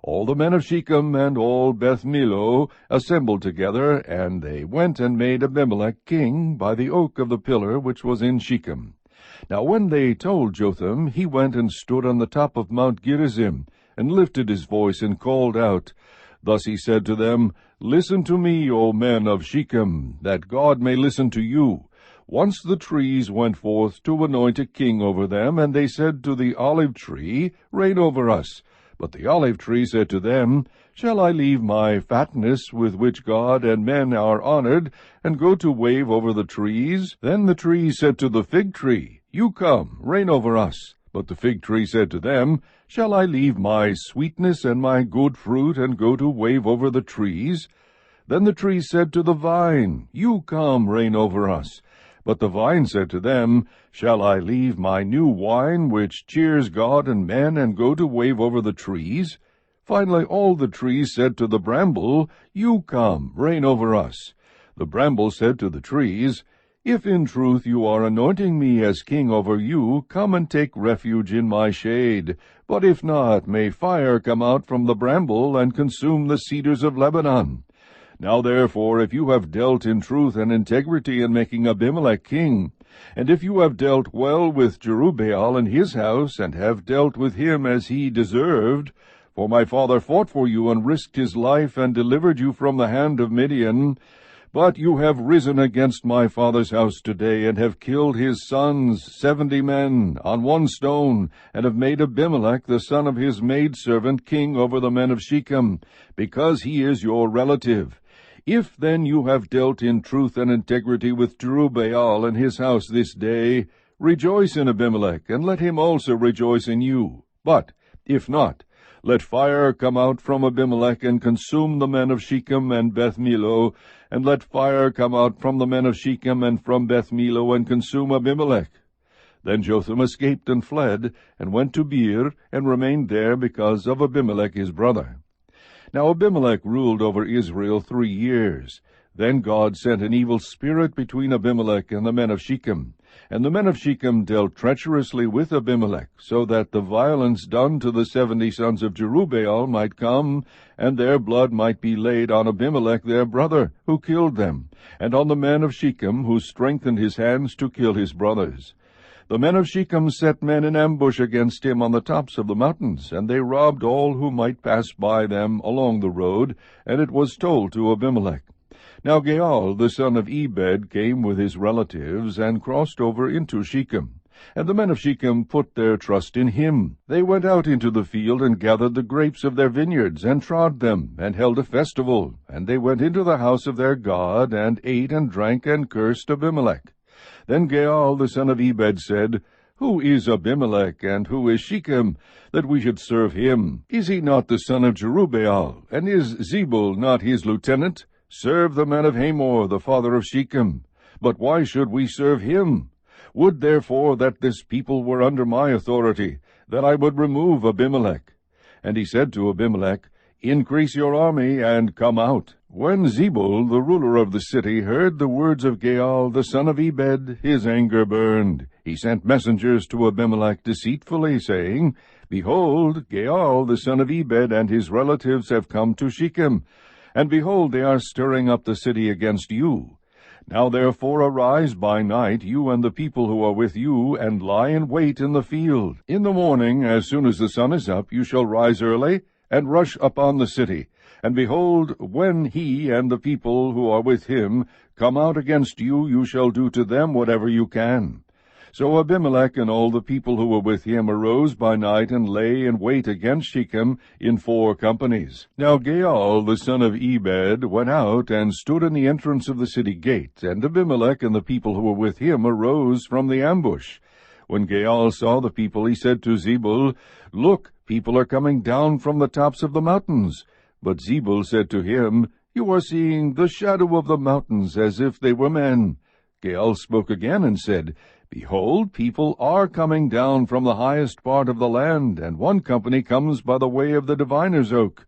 All the men of Shechem and all Beth Millo assembled together, and they went and made Abimelech king by the oak of the pillar which was in Shechem. Now when they told Jotham, he went and stood on the top of Mount Gerizim, and lifted his voice and called out. Thus he said to them, Listen to me, O men of Shechem, that God may listen to you. Once the trees went forth to anoint a king over them, and they said to the olive tree, Reign over us. But the olive tree said to them, Shall I leave my fatness with which God and men are honored, and go to wave over the trees? Then the tree said to the fig tree, You come, reign over us. But the fig tree said to them, Shall I leave my sweetness and my good fruit, and go to wave over the trees? Then the tree said to the vine, You come, reign over us. But the vine said to them, Shall I leave my new wine, which cheers God and men, and go to wave over the trees? Finally all the trees said to the bramble, You come, reign over us. The bramble said to the trees, If in truth you are anointing me as king over you, come and take refuge in my shade. But if not, may fire come out from the bramble, and consume the cedars of Lebanon. Now therefore, if you have dealt in truth and integrity in making Abimelech king, and if you have dealt well with Jerubbaal and his house, and have dealt with him as he deserved, for my father fought for you and risked his life and delivered you from the hand of Midian, but you have risen against my father's house today, and have killed his sons, 70 men, on 1 stone, and have made Abimelech the son of his maidservant king over the men of Shechem, because he is your relative. If then you have dealt in truth and integrity with Jerubbaal and his house this day, rejoice in Abimelech, and let him also rejoice in you. But if not, let fire come out from Abimelech, and consume the men of Shechem and Beth Millo, and let fire come out from the men of Shechem and from Beth Millo, and consume Abimelech. Then Jotham escaped and fled, and went to Beer, and remained there because of Abimelech his brother. Now Abimelech ruled over Israel 3 years. Then God sent an evil spirit between Abimelech and the men of Shechem. And the men of Shechem dealt treacherously with Abimelech, so that the violence done to the 70 sons of Jerubbaal might come, and their blood might be laid on Abimelech their brother, who killed them, and on the men of Shechem, who strengthened his hands to kill his brothers. The men of Shechem set men in ambush against him on the tops of the mountains, and they robbed all who might pass by them along the road, and it was told to Abimelech. Now Gaal the son of Ebed came with his relatives, and crossed over into Shechem. And the men of Shechem put their trust in him. They went out into the field, and gathered the grapes of their vineyards, and trod them, and held a festival. And they went into the house of their God, and ate and drank, and cursed Abimelech. Then Gaal the son of Ebed said, Who is Abimelech, and who is Shechem, that we should serve him? Is he not the son of Jerubbaal, and is Zebul not his lieutenant? Serve the men of Hamor, the father of Shechem. But why should we serve him? Would therefore that this people were under my authority, that I would remove Abimelech. And he said to Abimelech, Increase your army, and come out. When Zebul, the ruler of the city, heard the words of Gaal, the son of Ebed, his anger burned. He sent messengers to Abimelech deceitfully, saying, Behold, Gaal, the son of Ebed, and his relatives have come to Shechem, and behold, they are stirring up the city against you. Now therefore arise by night, you and the people who are with you, and lie in wait in the field. In the morning, as soon as the sun is up, you shall rise early, and rush upon the city. And behold, when he and the people who are with him come out against you, you shall do to them whatever you can. So Abimelech and all the people who were with him arose by night, and lay in wait against Shechem in 4 companies. Now Gaal, the son of Ebed, went out and stood in the entrance of the city gate, and Abimelech and the people who were with him arose from the ambush. When Gaal saw the people, he said to Zebul, Look, people are coming down from the tops of the mountains. But Zebul said to him, You are seeing the shadow of the mountains, as if they were men. Gaal spoke again and said, Behold, people are coming down from the highest part of the land, and one company comes by the way of the diviner's oak.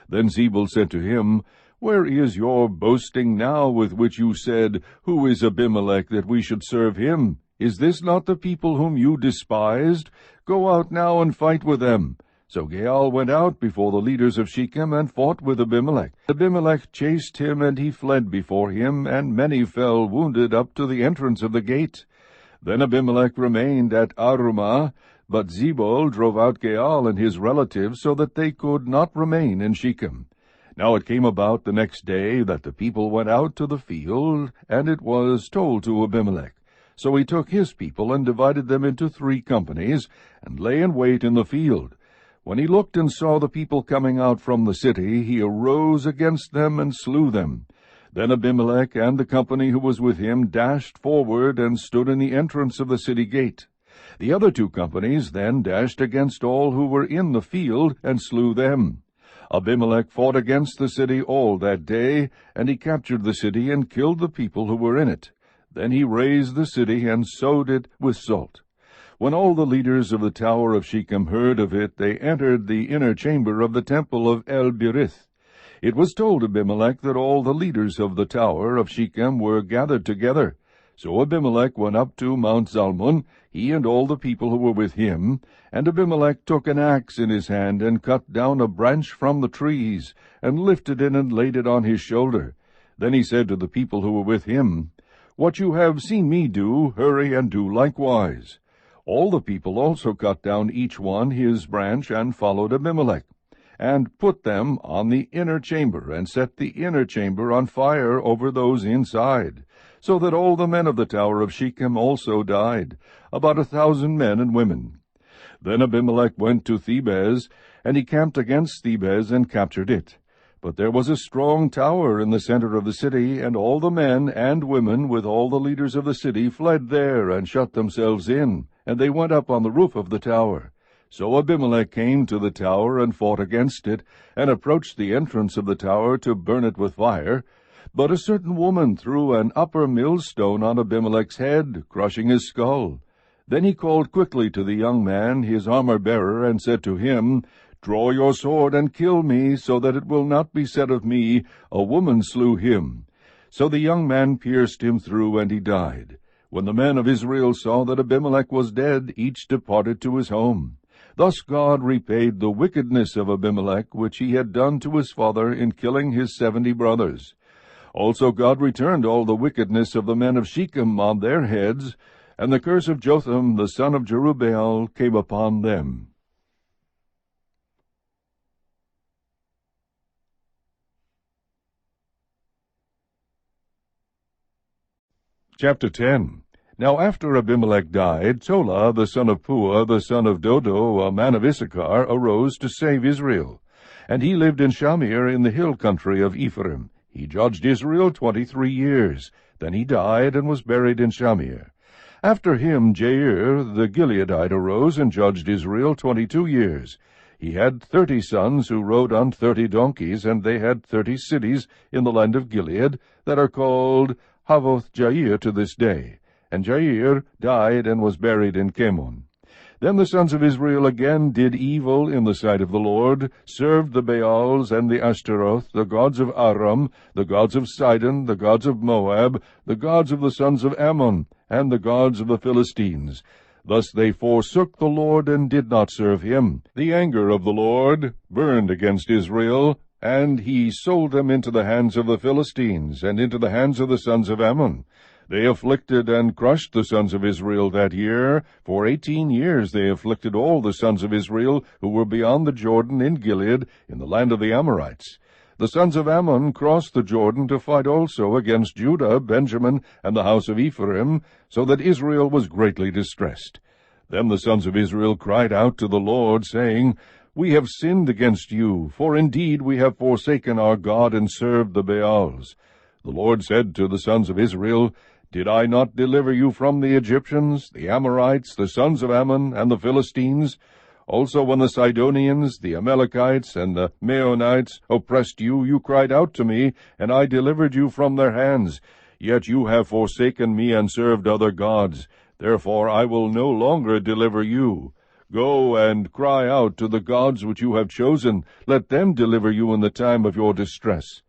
Then Zebul said to him, Where is your boasting now with which you said, Who is Abimelech, that we should serve him? Is this not the people whom you despised? Go out now and fight with them. So Gaal went out before the leaders of Shechem, and fought with Abimelech. Abimelech chased him, and he fled before him, and many fell wounded up to the entrance of the gate. Then Abimelech remained at Arumah, but Zebul drove out Gaal and his relatives, so that they could not remain in Shechem. Now it came about the next day that the people went out to the field, and it was told to Abimelech. So he took his people and divided them into 3 companies, and lay in wait in the field. When he looked and saw the people coming out from the city, he arose against them and slew them. Then Abimelech and the company who was with him dashed forward and stood in the entrance of the city gate. The other 2 companies then dashed against all who were in the field, and slew them. Abimelech fought against the city all that day, and he captured the city and killed the people who were in it. Then he razed the city and sowed it with salt. When all the leaders of the tower of Shechem heard of it, they entered the inner chamber of the temple of El-Berith. It was told Abimelech that all the leaders of the tower of Shechem were gathered together. So Abimelech went up to Mount Zalmon, he and all the people who were with him. And Abimelech took an axe in his hand, and cut down a branch from the trees, and lifted it and laid it on his shoulder. Then he said to the people who were with him, What you have seen me do, hurry and do likewise. All the people also cut down each one his branch, and followed Abimelech, and put them on the inner chamber, and set the inner chamber on fire over those inside, so that all the men of the tower of Shechem also died, about 1,000 men and women. Then Abimelech went to Thebez, and he camped against Thebez, and captured it. But there was a strong tower in the center of the city, and all the men and women with all the leaders of the city fled there, and shut themselves in, and they went up on the roof of the tower. So Abimelech came to the tower and fought against it, and approached the entrance of the tower to burn it with fire. But a certain woman threw an upper millstone on Abimelech's head, crushing his skull. Then he called quickly to the young man, his armor-bearer, and said to him, Draw your sword and kill me, so that it will not be said of me, A woman slew him. So the young man pierced him through, and he died. When the men of Israel saw that Abimelech was dead, each departed to his home. Thus God repaid the wickedness of Abimelech, which he had done to his father in killing his 70 brothers. Also God returned all the wickedness of the men of Shechem on their heads, and the curse of Jotham the son of Jerubbaal came upon them. Chapter 10. Now after Abimelech died, Tola the son of Puah, the son of Dodo, a man of Issachar, arose to save Israel. And he lived in Shamir in the hill country of Ephraim. He judged Israel 23 years. Then he died and was buried in Shamir. After him Jair the Gileadite arose and judged Israel 22 years. He had 30 sons who rode on 30 donkeys, and they had 30 cities in the land of Gilead that are called Havoth-Jair to this day. And Jair died and was buried in Chemon. Then the sons of Israel again did evil in the sight of the Lord, served the Baals and the Ashtaroth, the gods of Aram, the gods of Sidon, the gods of Moab, the gods of the sons of Ammon, and the gods of the Philistines. Thus they forsook the Lord and did not serve him. The anger of the Lord burned against Israel, and he sold them into the hands of the Philistines, and into the hands of the sons of Ammon. They afflicted and crushed the sons of Israel that year. For 18 years they afflicted all the sons of Israel who were beyond the Jordan in Gilead, in the land of the Amorites. The sons of Ammon crossed the Jordan to fight also against Judah, Benjamin, and the house of Ephraim, so that Israel was greatly distressed. Then the sons of Israel cried out to the Lord, saying, We have sinned against you, for indeed we have forsaken our God and served the Baals. The Lord said to the sons of Israel, Did I not deliver you from the Egyptians, the Amorites, the sons of Ammon, and the Philistines? Also when the Sidonians, the Amalekites, and the Maonites oppressed you, you cried out to me, and I delivered you from their hands. Yet you have forsaken me and served other gods. Therefore I will no longer deliver you. Go and cry out to the gods which you have chosen. Let them deliver you in the time of your distress.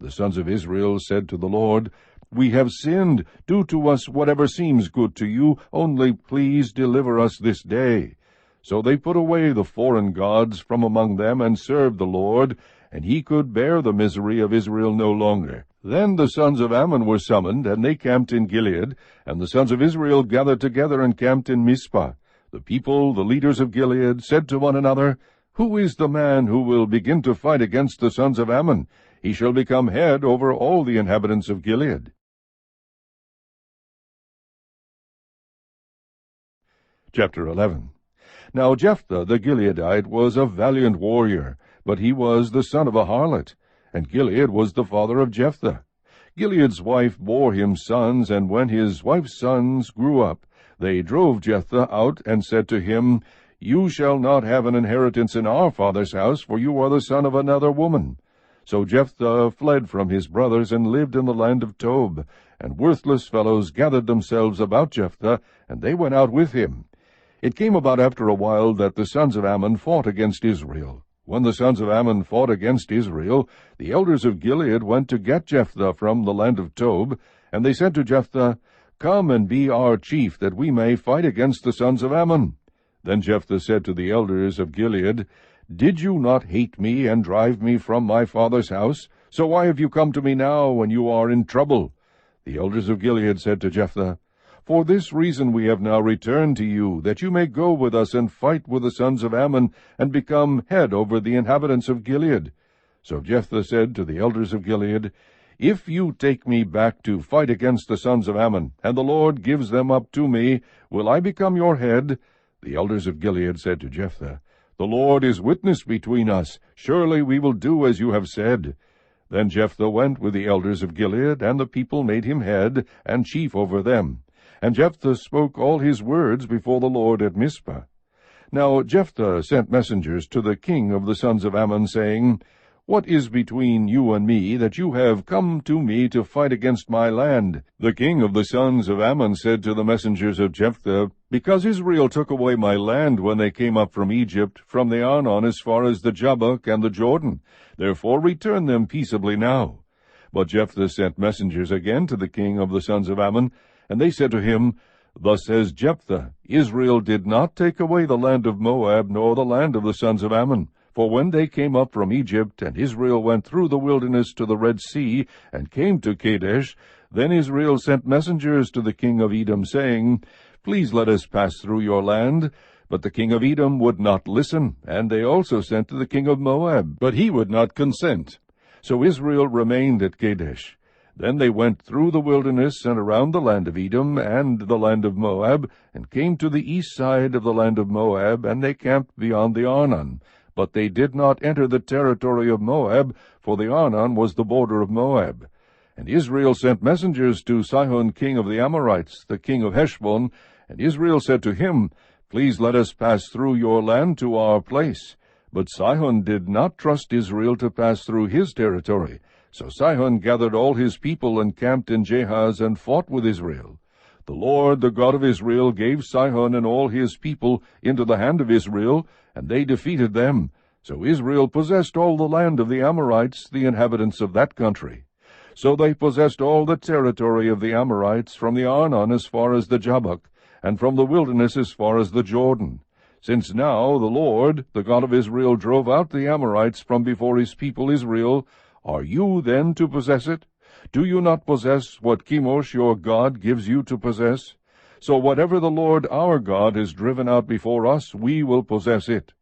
The sons of Israel said to the Lord, We have sinned. Do to us whatever seems good to you, only please deliver us this day. So they put away the foreign gods from among them and served the Lord, and he could bear the misery of Israel no longer. Then the sons of Ammon were summoned, and they camped in Gilead, and the sons of Israel gathered together and camped in Mizpah. The people, the leaders of Gilead, said to one another, Who is the man who will begin to fight against the sons of Ammon? He shall become head over all the inhabitants of Gilead. Chapter 11. Now Jephthah the Gileadite was a valiant warrior, but he was the son of a harlot, and Gilead was the father of Jephthah. Gilead's wife bore him sons, and when his wife's sons grew up, they drove Jephthah out and said to him, You shall not have an inheritance in our father's house, for you are the son of another woman. So Jephthah fled from his brothers and lived in the land of Tob, and worthless fellows gathered themselves about Jephthah, and they went out with him. It came about after a while that the sons of Ammon fought against Israel. When the sons of Ammon fought against Israel, the elders of Gilead went to get Jephthah from the land of Tob, and they said to Jephthah, Come and be our chief, that we may fight against the sons of Ammon. Then Jephthah said to the elders of Gilead, Did you not hate me and drive me from my father's house? So why have you come to me now when you are in trouble? The elders of Gilead said to Jephthah, For this reason we have now returned to you, that you may go with us and fight with the sons of Ammon, and become head over the inhabitants of Gilead. So Jephthah said to the elders of Gilead, If you take me back to fight against the sons of Ammon, and the Lord gives them up to me, will I become your head? The elders of Gilead said to Jephthah, The Lord is witness between us. Surely we will do as you have said. Then Jephthah went with the elders of Gilead, and the people made him head and chief over them. And Jephthah spoke all his words before the Lord at Mizpah. Now Jephthah sent messengers to the king of the sons of Ammon, saying, What is between you and me, that you have come to me to fight against my land? The king of the sons of Ammon said to the messengers of Jephthah, Because Israel took away my land when they came up from Egypt, from the Arnon as far as the Jabbok and the Jordan. Therefore return them peaceably now. But Jephthah sent messengers again to the king of the sons of Ammon, and they said to him, Thus says Jephthah, Israel did not take away the land of Moab, nor the land of the sons of Ammon. For when they came up from Egypt, and Israel went through the wilderness to the Red Sea, and came to Kadesh, then Israel sent messengers to the king of Edom, saying, Please let us pass through your land. But the king of Edom would not listen, and they also sent to the king of Moab, but he would not consent. So Israel remained at Kadesh. Then they went through the wilderness and around the land of Edom and the land of Moab, and came to the east side of the land of Moab, and they camped beyond the Arnon. But they did not enter the territory of Moab, for the Arnon was the border of Moab. And Israel sent messengers to Sihon king of the Amorites, the king of Heshbon, and Israel said to him, Please let us pass through your land to our place. But Sihon did not trust Israel to pass through his territory. So Sihon gathered all his people and camped in Jahaz and fought with Israel. The Lord, the God of Israel, gave Sihon and all his people into the hand of Israel, and they defeated them. So Israel possessed all the land of the Amorites, the inhabitants of that country. So they possessed all the territory of the Amorites, from the Arnon as far as the Jabbok, and from the wilderness as far as the Jordan. Since now the Lord, the God of Israel, drove out the Amorites from before his people Israel, are you then to possess it? Do you not possess what Chemosh your God gives you to possess? So whatever the Lord our God has driven out before us, we will possess it.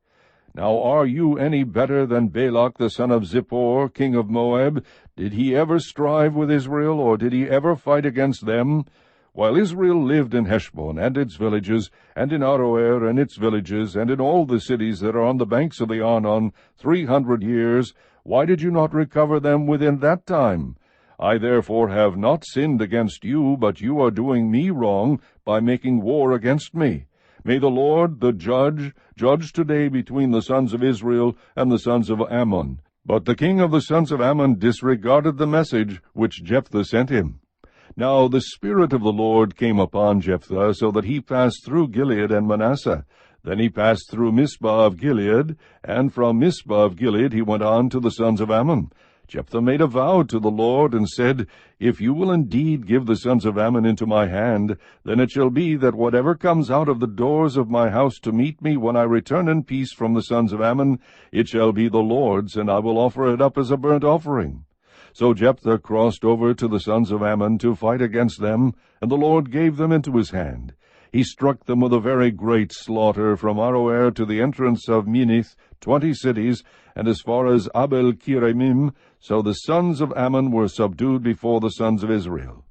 Now are you any better than Balak the son of Zippor, king of Moab? Did he ever strive with Israel, or did he ever fight against them? While Israel lived in Heshbon and its villages, and in Aroer and its villages, and in all the cities that are on the banks of the Arnon, 300 years, why did you not recover them within that time? I therefore have not sinned against you, but you are doing me wrong by making war against me. May the Lord, the judge, judge today between the sons of Israel and the sons of Ammon. But the king of the sons of Ammon disregarded the message which Jephthah sent him. Now the Spirit of the Lord came upon Jephthah, so that he passed through Gilead and Manasseh. Then he passed through Mizpah of Gilead, and from Mizpah of Gilead he went on to the sons of Ammon. Jephthah made a vow to the Lord, and said, If you will indeed give the sons of Ammon into my hand, then it shall be that whatever comes out of the doors of my house to meet me when I return in peace from the sons of Ammon, it shall be the Lord's, and I will offer it up as a burnt offering. So Jephthah crossed over to the sons of Ammon to fight against them, and the Lord gave them into his hand. He struck them with a very great slaughter from Aroer to the entrance of Minnith, 20 cities, and as far as Abel-Kiramim. So the sons of Ammon were subdued before the sons of Israel.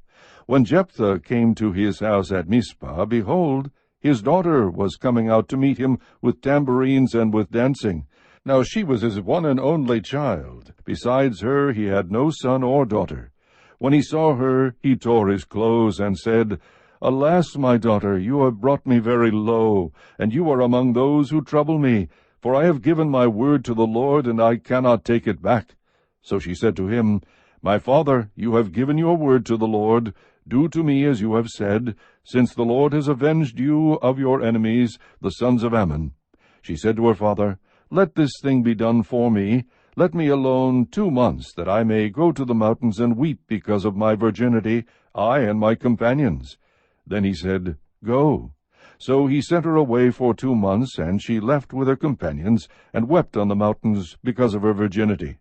When Jephthah came to his house at Mizpah, behold, his daughter was coming out to meet him with tambourines and with dancing. Now she was his one and only child. Besides her he had no son or daughter. When he saw her, he tore his clothes, and said, Alas, my daughter, you have brought me very low, and you are among those who trouble me. For I have given my word to the Lord, and I cannot take it back. So she said to him, My father, you have given your word to the Lord. Do to me as you have said, since the Lord has avenged you of your enemies, the sons of Ammon. She said to her father, Let this thing be done for me. Let me alone 2 months, that I may go to the mountains and weep because of my virginity, I and my companions. Then he said, Go. So he sent her away for 2 months, and she left with her companions, and wept on the mountains because of her virginity.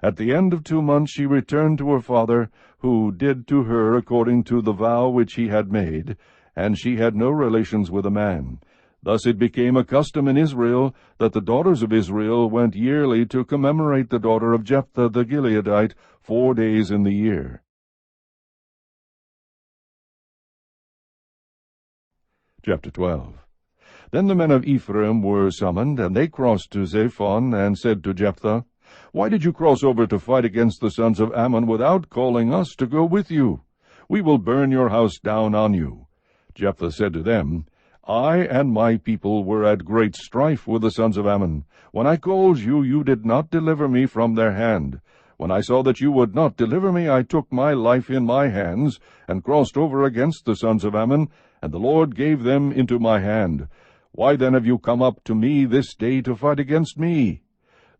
At the end of 2 months she returned to her father, who did to her according to the vow which he had made, and she had no relations with a man. Thus it became a custom in Israel that the daughters of Israel went yearly to commemorate the daughter of Jephthah the Gileadite 4 days in the year. Chapter 12. Then the men of Ephraim were summoned, and they crossed to Zaphon, and said to Jephthah, Why did you cross over to fight against the sons of Ammon without calling us to go with you? We will burn your house down on you. Jephthah said to them, I and my people were at great strife with the sons of Ammon. When I called you, you did not deliver me from their hand. When I saw that you would not deliver me, I took my life in my hands, and crossed over against the sons of Ammon, and the Lord gave them into my hand. Why then have you come up to me this day to fight against me?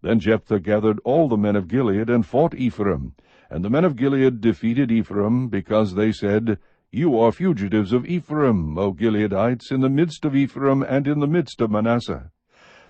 Then Jephthah gathered all the men of Gilead, and fought Ephraim. And the men of Gilead defeated Ephraim, because they said, You are fugitives of Ephraim, O Gileadites, in the midst of Ephraim, and in the midst of Manasseh.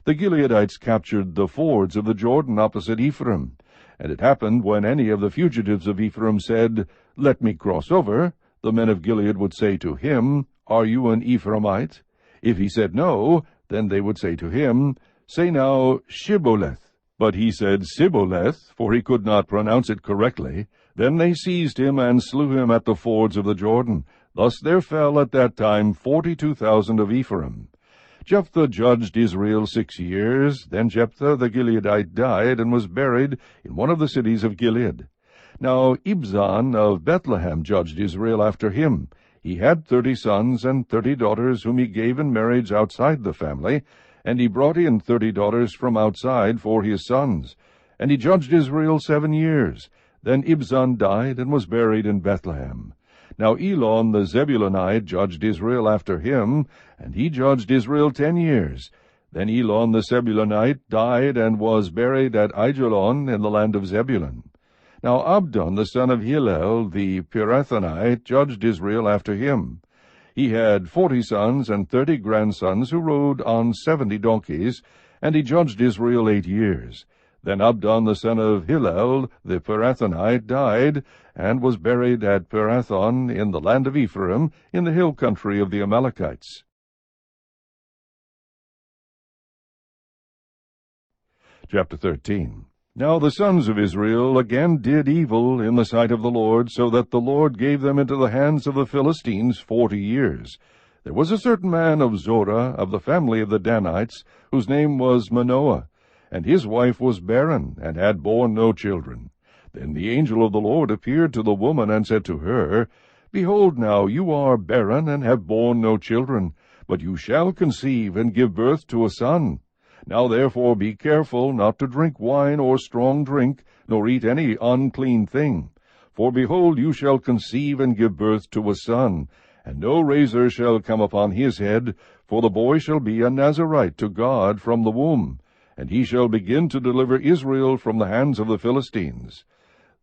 The Gileadites captured the fords of the Jordan opposite Ephraim. And it happened, when any of the fugitives of Ephraim said, Let me cross over, the men of Gilead would say to him, Are you an Ephraimite? If he said no, then they would say to him, Say now, Shibboleth. But he said Sibboleth, for he could not pronounce it correctly. Then they seized him and slew him at the fords of the Jordan. Thus there fell at that time 42,000 of Ephraim. Jephthah judged Israel 6 years. Then Jephthah the Gileadite died, and was buried in one of the cities of Gilead. Now Ibzan of Bethlehem judged Israel after him. He had 30 sons and 30 daughters, whom he gave in marriage outside the family, and he brought in 30 daughters from outside for his sons. And he judged Israel 7 years. Then Ibzan died and was buried in Bethlehem. Now Elon the Zebulunite judged Israel after him, and he judged Israel 10 years. Then Elon the Zebulunite died and was buried at Aijalon in the land of Zebulun. Now Abdon the son of Hillel the Pirathonite judged Israel after him. He had 40 sons and 30 grandsons who rode on 70 donkeys, and he judged Israel 8 years. Then Abdon the son of Hillel the Pirathonite died, and was buried at Pirathon in the land of Ephraim, in the hill country of the Amalekites. Chapter 13. Now the sons of Israel again did evil in the sight of the Lord, so that the Lord gave them into the hands of the Philistines 40 years. There was a certain man of Zorah, of the family of the Danites, whose name was Manoah, and his wife was barren, and had borne no children. Then the angel of the Lord appeared to the woman, and said to her, Behold, now you are barren, and have borne no children, but you shall conceive, and give birth to a son. Now therefore be careful not to drink wine or strong drink, nor eat any unclean thing. For behold, you shall conceive and give birth to a son, and no razor shall come upon his head, for the boy shall be a Nazarite to God from the womb, and he shall begin to deliver Israel from the hands of the Philistines.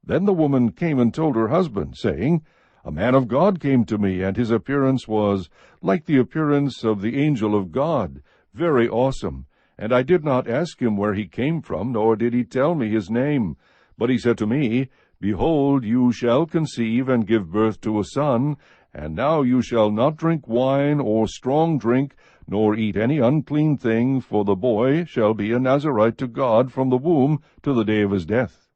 Then the woman came and told her husband, saying, A man of God came to me, and his appearance was like the appearance of the angel of God, very awesome. And I did not ask him where he came from, nor did he tell me his name. But he said to me, Behold, you shall conceive and give birth to a son, and now you shall not drink wine or strong drink, nor eat any unclean thing, for the boy shall be a Nazarite to God from the womb to the day of his death.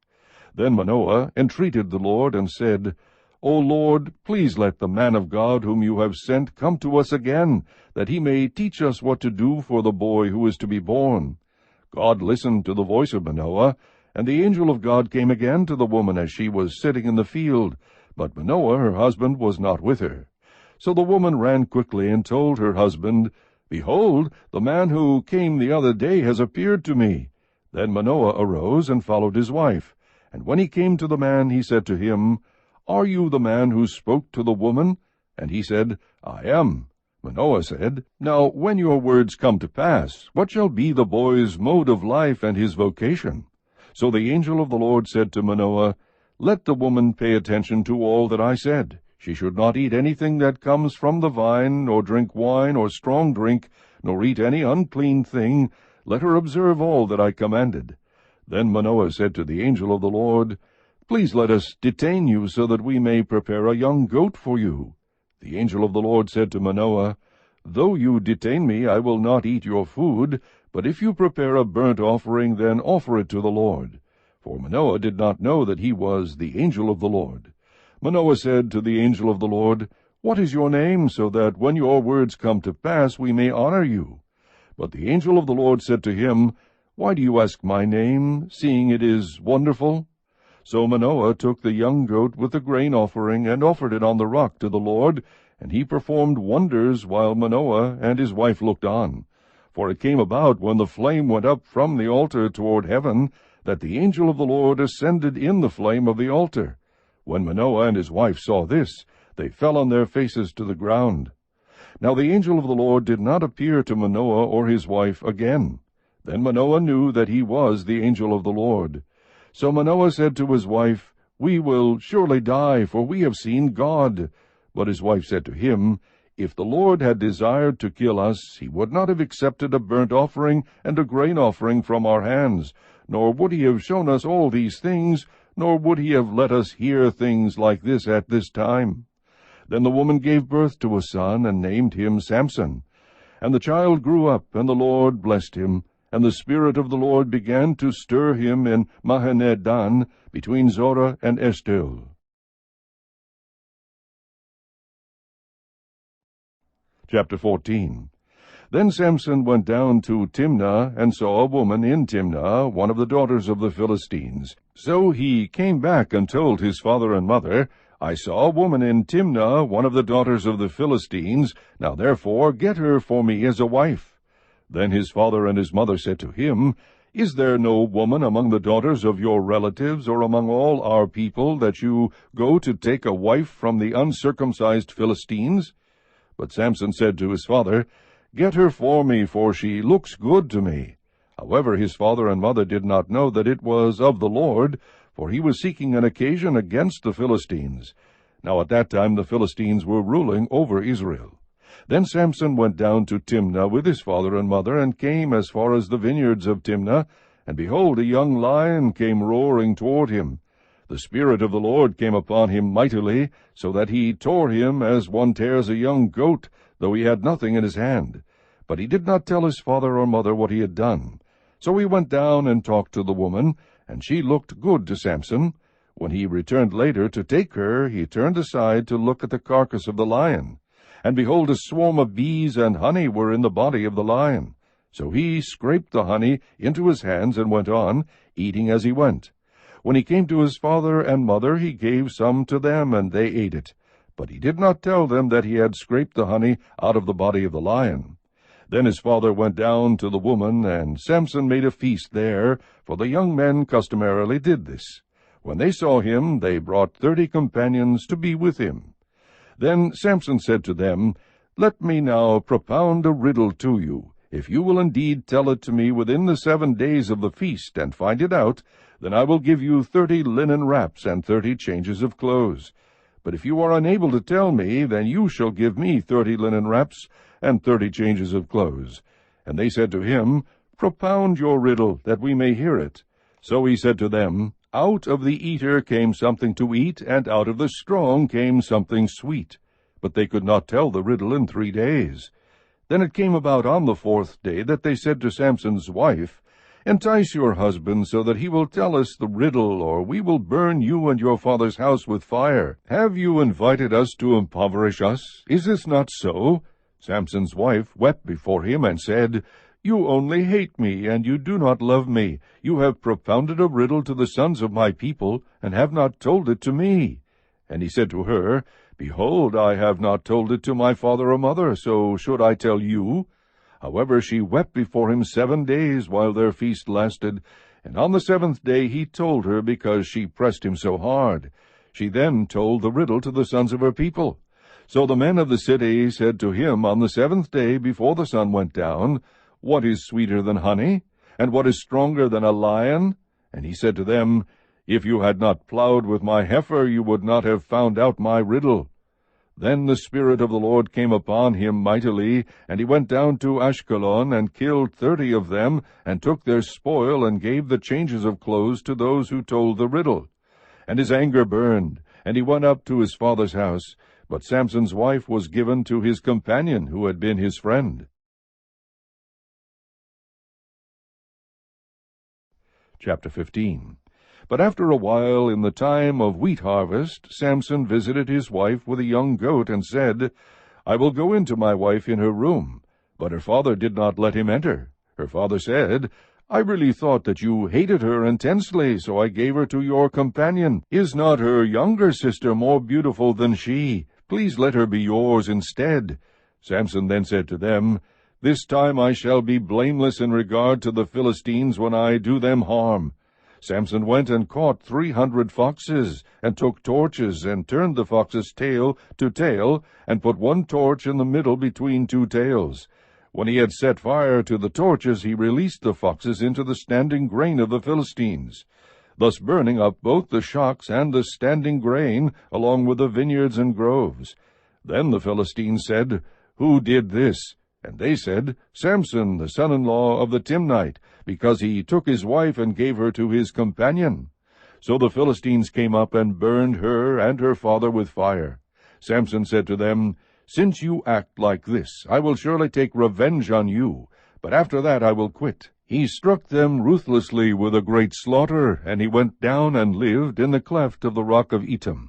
Then Manoah entreated the Lord, and said, O Lord, please let the man of God whom you have sent come to us again, that he may teach us what to do for the boy who is to be born. God listened to the voice of Manoah, and the angel of God came again to the woman as she was sitting in the field, but Manoah her husband was not with her. So the woman ran quickly and told her husband, Behold, the man who came the other day has appeared to me. Then Manoah arose and followed his wife. And when he came to the man, he said to him, Are you the man who spoke to the woman? And he said, I am. Manoah said, Now when your words come to pass, what shall be the boy's mode of life and his vocation? So the angel of the Lord said to Manoah, Let the woman pay attention to all that I said. She should not eat anything that comes from the vine, nor drink wine or strong drink, nor eat any unclean thing. Let her observe all that I commanded. Then Manoah said to the angel of the Lord, Please let us detain you, so that we may prepare a young goat for you. The angel of the Lord said to Manoah, Though you detain me, I will not eat your food, but if you prepare a burnt offering, then offer it to the Lord. For Manoah did not know that he was the angel of the Lord. Manoah said to the angel of the Lord, What is your name, so that when your words come to pass we may honor you? But the angel of the Lord said to him, Why do you ask my name, seeing it is wonderful? So Manoah took the young goat with the grain offering, and offered it on the rock to the Lord, and he performed wonders while Manoah and his wife looked on. For it came about, when the flame went up from the altar toward heaven, that the angel of the Lord ascended in the flame of the altar. When Manoah and his wife saw this, they fell on their faces to the ground. Now the angel of the Lord did not appear to Manoah or his wife again. Then Manoah knew that he was the angel of the Lord. So Manoah said to his wife, We will surely die, for we have seen God. But his wife said to him, If the Lord had desired to kill us, he would not have accepted a burnt offering and a grain offering from our hands, nor would he have shown us all these things, nor would he have let us hear things like this at this time. Then the woman gave birth to a son, and named him Samson. And the child grew up, and the Lord blessed him. And the Spirit of the Lord began to stir him in Mahaneh-dan, between Zorah and Eshtaol. Chapter 14. Then Samson went down to Timnah, and saw a woman in Timnah, one of the daughters of the Philistines. So he came back and told his father and mother, I saw a woman in Timnah, one of the daughters of the Philistines. Now therefore get her for me as a wife. Then his father and his mother said to him, Is there no woman among the daughters of your relatives, or among all our people, that you go to take a wife from the uncircumcised Philistines? But Samson said to his father, Get her for me, for she looks good to me. However, his father and mother did not know that it was of the Lord, for he was seeking an occasion against the Philistines. Now at that time the Philistines were ruling over Israel. Then Samson went down to Timnah with his father and mother, and came as far as the vineyards of Timnah, and behold, a young lion came roaring toward him. The Spirit of the Lord came upon him mightily, so that he tore him as one tears a young goat, though he had nothing in his hand. But he did not tell his father or mother what he had done. So he went down and talked to the woman, and she looked good to Samson. When he returned later to take her, he turned aside to look at the carcass of the lion. And behold, a swarm of bees and honey were in the body of the lion. So he scraped the honey into his hands and went on, eating as he went. When he came to his father and mother, he gave some to them, and they ate it. But he did not tell them that he had scraped the honey out of the body of the lion. Then his father went down to the woman, and Samson made a feast there, for the young men customarily did this. When they saw him, they brought 30 companions to be with him. Then Samson said to them, Let me now propound a riddle to you. If you will indeed tell it to me within the 7 days of the feast, and find it out, then I will give you 30 linen wraps and 30 changes of clothes. But if you are unable to tell me, then you shall give me 30 linen wraps and 30 changes of clothes. And they said to him, Propound your riddle, that we may hear it. So he said to them, Out of the eater came something to eat, and out of the strong came something sweet. But they could not tell the riddle in 3 days. Then it came about on the 4th day that they said to Samson's wife, Entice your husband, so that he will tell us the riddle, or we will burn you and your father's house with fire. Have you invited us to impoverish us? Is this not so? Samson's wife wept before him, and said, You only hate me, and you do not love me. You have propounded a riddle to the sons of my people, and have not told it to me. And he said to her, Behold, I have not told it to my father or mother, so should I tell you? However, she wept before him 7 days while their feast lasted, and on the 7th day he told her, because she pressed him so hard. She then told the riddle to the sons of her people. So the men of the city said to him on the 7th day before the sun went down, What is sweeter than honey? And what is stronger than a lion? And he said to them, If you had not plowed with my heifer, you would not have found out my riddle. Then the Spirit of the Lord came upon him mightily, and he went down to Ashkelon, and killed 30 of them, and took their spoil, and gave the changes of clothes to those who told the riddle. And his anger burned, and he went up to his father's house. But Samson's wife was given to his companion, who had been his friend. Chapter 15. But after a while, in the time of wheat harvest, Samson visited his wife with a young goat, and said, I will go in to my wife in her room. But her father did not let him enter. Her father said, I really thought that you hated her intensely, so I gave her to your companion. Is not her younger sister more beautiful than she? Please let her be yours instead. Samson then said to them, This time I shall be blameless in regard to the Philistines when I do them harm. Samson went and caught 300 foxes, and took torches, and turned the fox's tail to tail, and put one torch in the middle between 2 tails. When he had set fire to the torches, he released the foxes into the standing grain of the Philistines, thus burning up both the shocks and the standing grain, along with the vineyards and groves. Then the Philistines said, Who did this? And they said, Samson, the son-in-law of the Timnite, because he took his wife and gave her to his companion. So the Philistines came up and burned her and her father with fire. Samson said to them, Since you act like this, I will surely take revenge on you, but after that I will quit. He struck them ruthlessly with a great slaughter, and he went down and lived in the cleft of the rock of Etam.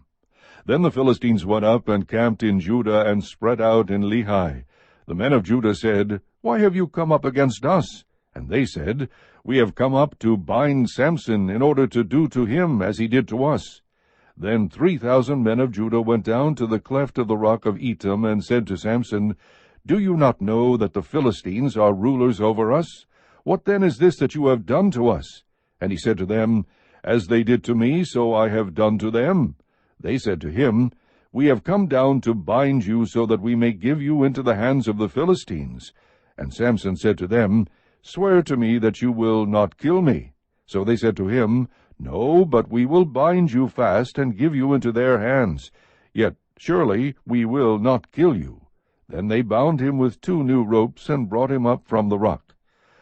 Then the Philistines went up and camped in Judah and spread out in Lehi. The men of Judah said, Why have you come up against us? And they said, We have come up to bind Samson in order to do to him as he did to us. Then 3,000 men of Judah went down to the cleft of the rock of Etam, and said to Samson, Do you not know that the Philistines are rulers over us? What then is this that you have done to us? And he said to them, As they did to me, so I have done to them. They said to him, We have come down to bind you, so that we may give you into the hands of the Philistines. And Samson said to them, Swear to me that you will not kill me. So they said to him, No, but we will bind you fast, and give you into their hands. Yet surely we will not kill you. Then they bound him with 2 new ropes, and brought him up from the rock.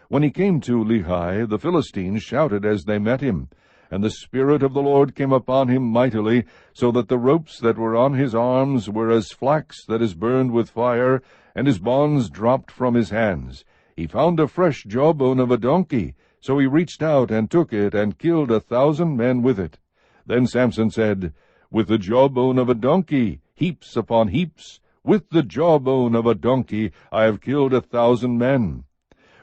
When he came to Lehi, the Philistines shouted as they met him, and the Spirit of the Lord came upon him mightily, so that the ropes that were on his arms were as flax that is burned with fire, and his bonds dropped from his hands. He found a fresh jawbone of a donkey, so he reached out and took it, and killed 1,000 men with it. Then Samson said, With the jawbone of a donkey, heaps upon heaps, with the jawbone of a donkey, I have killed 1,000 men.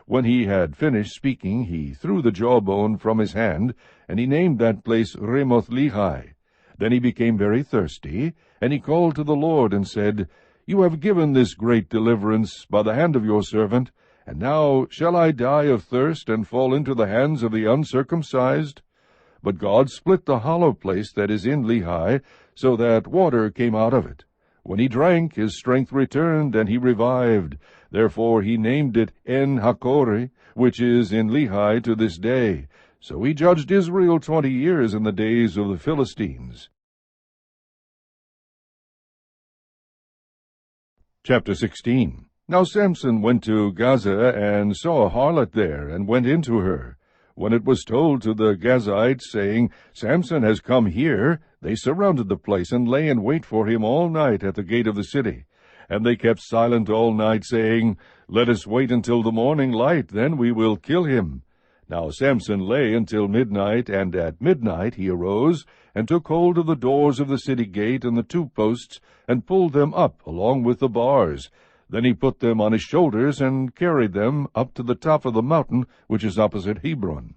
When he had finished speaking, he threw the jawbone from his hand, and he named that place Ramoth-Lehi. Then he became very thirsty, and he called to the Lord, and said, You have given this great deliverance by the hand of your servant, and now shall I die of thirst, and fall into the hands of the uncircumcised? But God split the hollow place that is in Lehi, so that water came out of it. When he drank, his strength returned, and he revived. Therefore he named it En-Hakkore, which is in Lehi to this day. So he judged Israel 20 years in the days of the Philistines. Chapter 16. Now Samson went to Gaza, and saw a harlot there, and went into her. When it was told to the Gazites, saying, Samson has come here, they surrounded the place, and lay in wait for him all night at the gate of the city. And they kept silent all night, saying, Let us wait until the morning light, then we will kill him. Now Samson lay until midnight, and at midnight he arose, and took hold of the doors of the city gate and the 2 posts, and pulled them up along with the bars. Then he put them on his shoulders, and carried them up to the top of the mountain which is opposite Hebron.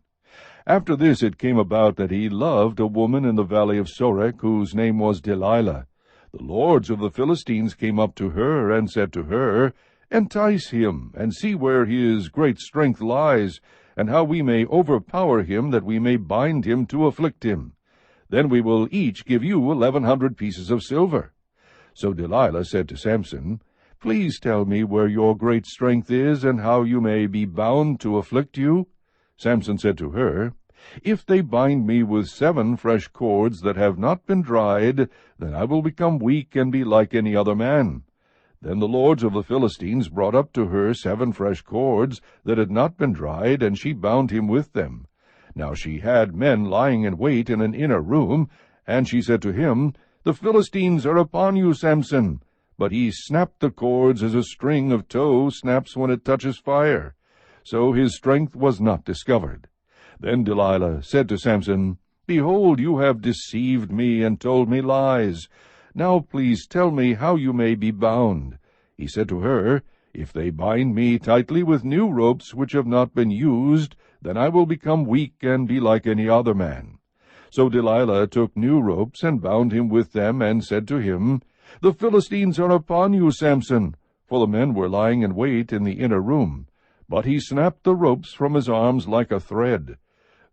After this it came about that he loved a woman in the valley of Sorek, whose name was Delilah. The lords of the Philistines came up to her, and said to her, Entice him, and see where his great strength lies, and how we may overpower him, that we may bind him to afflict him. Then we will each give you 1,100 pieces of silver. So Delilah said to Samson, Please tell me where your great strength is, and how you may be bound to afflict you. Samson said to her, If they bind me with 7 fresh cords that have not been dried, then I will become weak and be like any other man. Then the lords of the Philistines brought up to her 7 fresh cords that had not been dried, and she bound him with them. Now she had men lying in wait in an inner room, and she said to him, The Philistines are upon you, Samson. But he snapped the cords as a string of tow snaps when it touches fire. So his strength was not discovered. Then Delilah said to Samson, Behold, you have deceived me and told me lies. Now please tell me how you may be bound. He said to her, If they bind me tightly with new ropes which have not been used, then I will become weak and be like any other man. So Delilah took new ropes and bound him with them, and said to him, The Philistines are upon you, Samson. For the men were lying in wait in the inner room. But he snapped the ropes from his arms like a thread.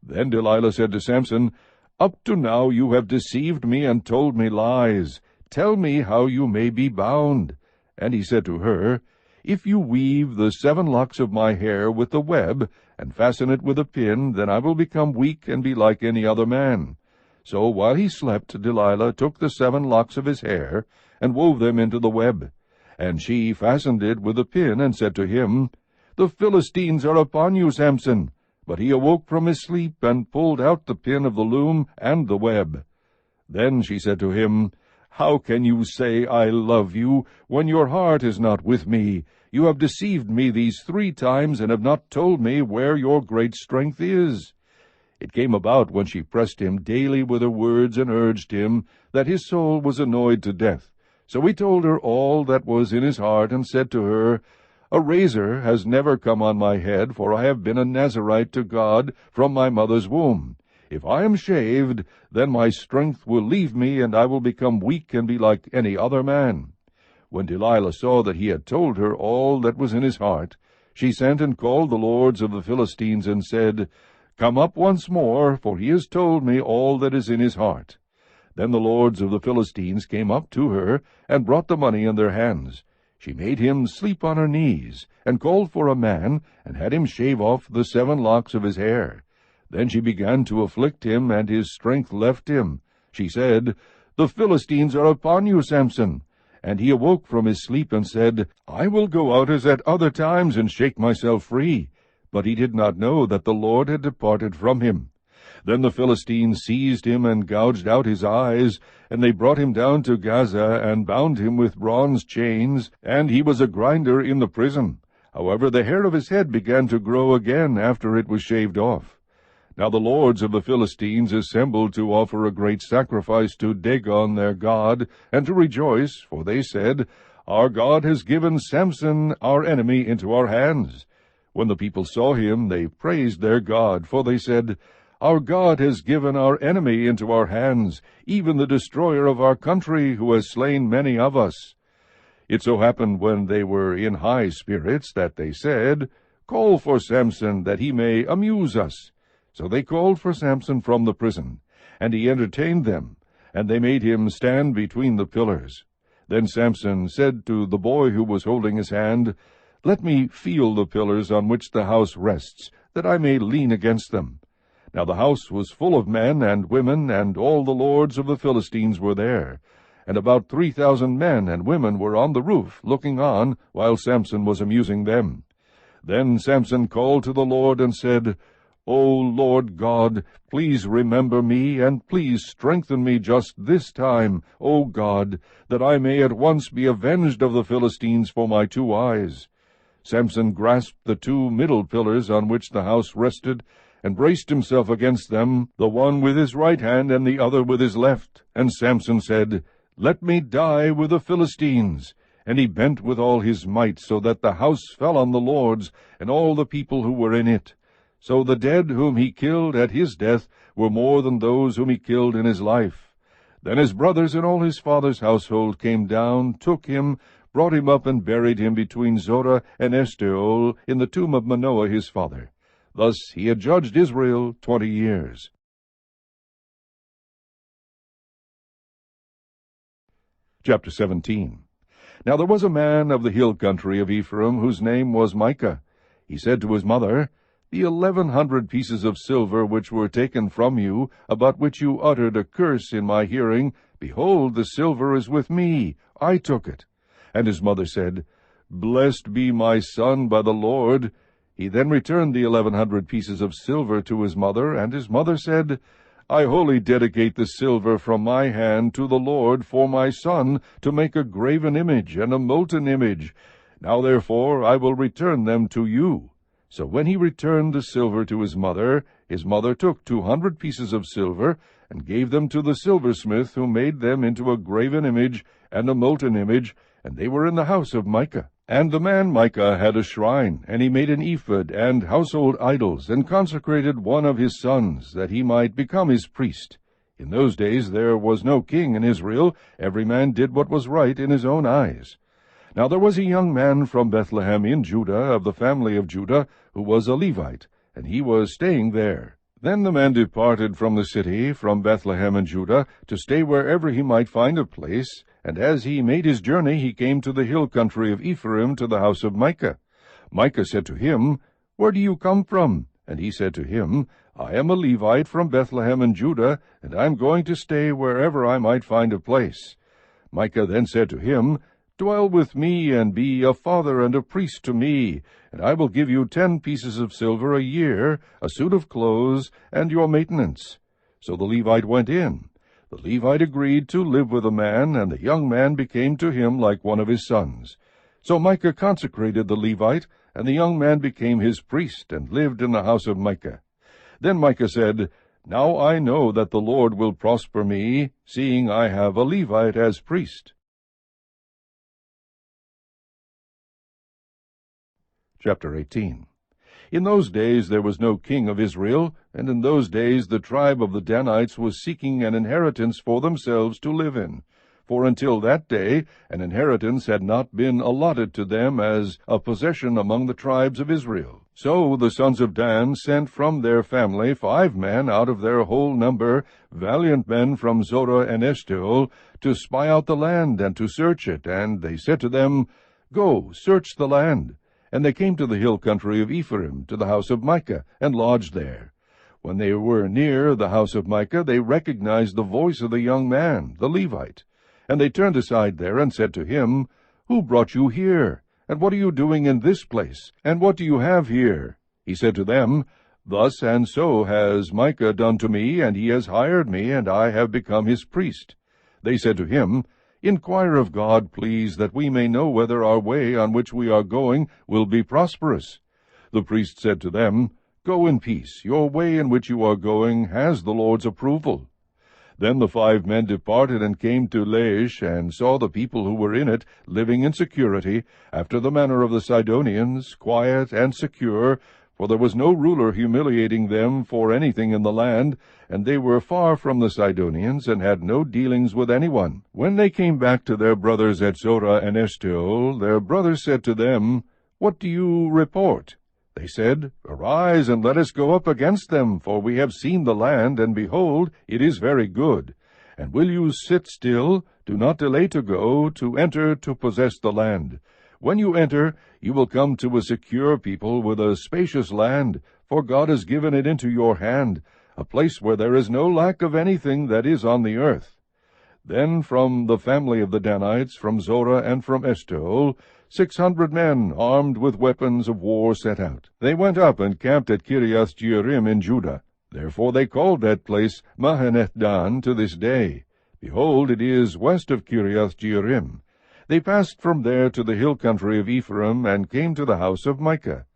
Then Delilah said to Samson, Up to now you have deceived me and told me lies. Tell me how you may be bound. And he said to her, If you weave the 7 locks of my hair with the web, and fasten it with a pin, then I will become weak and be like any other man. So while he slept, Delilah took the 7 locks of his hair, and wove them into the web. And she fastened it with a pin, and said to him, The Philistines are upon you, Samson. But he awoke from his sleep, and pulled out the pin of the loom and the web. Then she said to him, How can you say, I love you, when your heart is not with me? You have deceived me these 3 times, and have not told me where your great strength is. It came about, when she pressed him daily with her words and urged him, that his soul was annoyed to death. So he told her all that was in his heart, and said to her, A razor has never come on my head, for I have been a Nazirite to God from my mother's womb. If I am shaved, then my strength will leave me, and I will become weak and be like any other man." When Delilah saw that he had told her all that was in his heart, she sent and called the lords of the Philistines, and said, "Come up once more, for he has told me all that is in his heart." Then the lords of the Philistines came up to her, and brought the money in their hands. She made him sleep on her knees, and called for a man, and had him shave off the 7 locks of his hair. Then she began to afflict him, and his strength left him. She said, "The Philistines are upon you, Samson." And he awoke from his sleep, and said, "I will go out as at other times, and shake myself free." But he did not know that the Lord had departed from him. Then the Philistines seized him, and gouged out his eyes, and they brought him down to Gaza, and bound him with bronze chains, and he was a grinder in the prison. However, the hair of his head began to grow again after it was shaved off. Now the lords of the Philistines assembled to offer a great sacrifice to Dagon their god, and to rejoice, for they said, "Our God has given Samson our enemy into our hands." When the people saw him, they praised their God, for they said, "Our God has given our enemy into our hands, even the destroyer of our country, who has slain many of us." It so happened, when they were in high spirits, that they said, "Call for Samson, that he may amuse us." So they called for Samson from the prison, and he entertained them, and they made him stand between the pillars. Then Samson said to the boy who was holding his hand, "Let me feel the pillars on which the house rests, that I may lean against them." Now the house was full of men and women, and all the lords of the Philistines were there. And about 3,000 men and women were on the roof, looking on, while Samson was amusing them. Then Samson called to the Lord, and said, "O Lord God, please remember me, and please strengthen me just this time, O God, that I may at once be avenged of the Philistines for my 2 eyes." Samson grasped the 2 middle pillars on which the house rested, and braced himself against them, the one with his right hand and the other with his left. And Samson said, "Let me die with the Philistines." And he bent with all his might, so that the house fell on the lords, and all the people who were in it. So the dead whom he killed at his death were more than those whom he killed in his life. Then his brothers and all his father's household came down, took him, brought him up, and buried him between Zorah and Eshtaol in the tomb of Manoah his father. Thus he had judged Israel 20 years. Chapter 17. Now there was a man of the hill country of Ephraim, whose name was Micah. He said to his mother, "The 1,100 pieces of silver which were taken from you, about which you uttered a curse in my hearing, behold, the silver is with me. I took it." And his mother said, "Blessed be my son by the Lord." He then returned the 1,100 pieces of silver to his mother, and his mother said, "I wholly dedicate the silver from my hand to the Lord for my son, to make a graven image and a molten image. Now therefore I will return them to you." So when he returned the silver to his mother took 200 pieces of silver, and gave them to the silversmith, who made them into a graven image and a molten image, and they were in the house of Micah. And the man Micah had a shrine, and he made an ephod and household idols, and consecrated one of his sons, that he might become his priest. In those days there was no king in Israel. Every man did what was right in his own eyes. Now there was a young man from Bethlehem in Judah, of the family of Judah, who was a Levite, and he was staying there. Then the man departed from the city, from Bethlehem in Judah, to stay wherever he might find a place, and as he made his journey he came to the hill country of Ephraim, to the house of Micah. Micah said to him, "Where do you come from?" And he said to him, "I am a Levite from Bethlehem in Judah, and I am going to stay wherever I might find a place." Micah then said to him, "Dwell with me, and be a father and a priest to me, and I will give you 10 pieces of silver a year, a suit of clothes, and your maintenance." So the Levite went in. The Levite agreed to live with the man, and the young man became to him like one of his sons. So Micah consecrated the Levite, and the young man became his priest, and lived in the house of Micah. Then Micah said, "Now I know that the Lord will prosper me, seeing I have a Levite as priest." Chapter 18. In those days there was no king of Israel, and in those days the tribe of the Danites was seeking an inheritance for themselves to live in. For until that day an inheritance had not been allotted to them as a possession among the tribes of Israel. So the sons of Dan sent from their family 5 men out of their whole number, valiant men from Zorah and Eshtaol, to spy out the land and to search it. And they said to them, Go, search the land. And they came to the hill country of Ephraim, to the house of Micah, and lodged there. When they were near the house of Micah, they recognized the voice of the young man, the Levite. And they turned aside there, and said to him, Who brought you here? And what are you doing in this place? And what do you have here? He said to them, Thus and so has Micah done to me, and he has hired me, and I have become his priest. They said to him, Inquire of God, please, that we may know whether our way on which we are going will be prosperous. The priest said to them, Go in peace. Your way in which you are going has the Lord's approval. Then the 5 men departed and came to Laish, and saw the people who were in it living in security, after the manner of the Sidonians, quiet and secure, for there was no ruler humiliating them for anything in the land, and they were far from the Sidonians, and had no dealings with anyone. When they came back to their brothers at Zorah and Eshtaol, their brothers said to them, What do you report? They said, Arise, and let us go up against them, for we have seen the land, and behold, it is very good. And will you sit still? Do not delay to go, to enter, to possess the land. When you enter, you will come to a secure people with a spacious land, for God has given it into your hand, a place where there is no lack of anything that is on the earth. Then from the family of the Danites, from Zorah and from Eshtaol, 600 men armed with weapons of war set out. They went up and camped at Kiriath-Jearim in Judah. Therefore they called that place Mahaneh-dan to this day. Behold, it is west of Kiriath-Jearim. They passed from there to the hill country of Ephraim, and came to the house of Micah.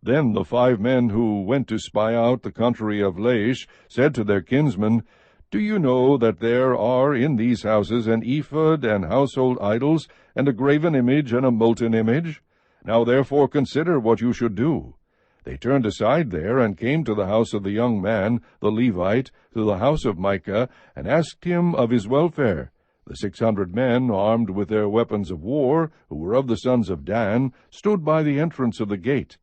Then the 5 men who went to spy out the country of Laish said to their kinsmen, Do you know that there are in these houses an ephod and household idols, and a graven image and a molten image? Now therefore consider what you should do. They turned aside there, and came to the house of the young man, the Levite, to the house of Micah, and asked him of his welfare. The 600 men, armed with their weapons of war, who were of the sons of Dan, stood by the entrance of the gate.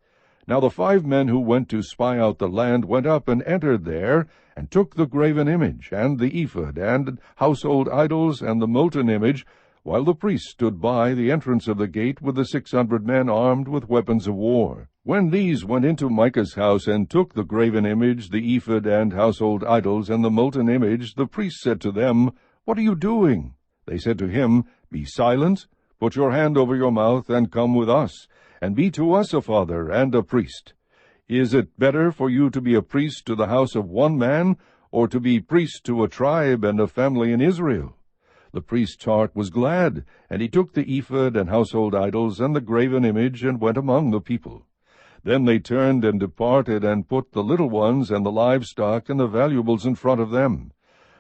Now the 5 men who went to spy out the land went up and entered there, and took the graven image, and the ephod, and household idols, and the molten image, while the priest stood by the entrance of the gate with the 600 men armed with weapons of war. When these went into Micah's house, and took the graven image, the ephod, and household idols, and the molten image, the priest said to them, What are you doing? They said to him, Be silent, put your hand over your mouth, and come with us, and be to us a father and a priest. Is it better for you to be a priest to the house of one man, or to be priest to a tribe and a family in Israel? The priest's heart was glad, and he took the ephod and household idols and the graven image, and went among the people. Then they turned and departed, and put the little ones and the livestock and the valuables in front of them.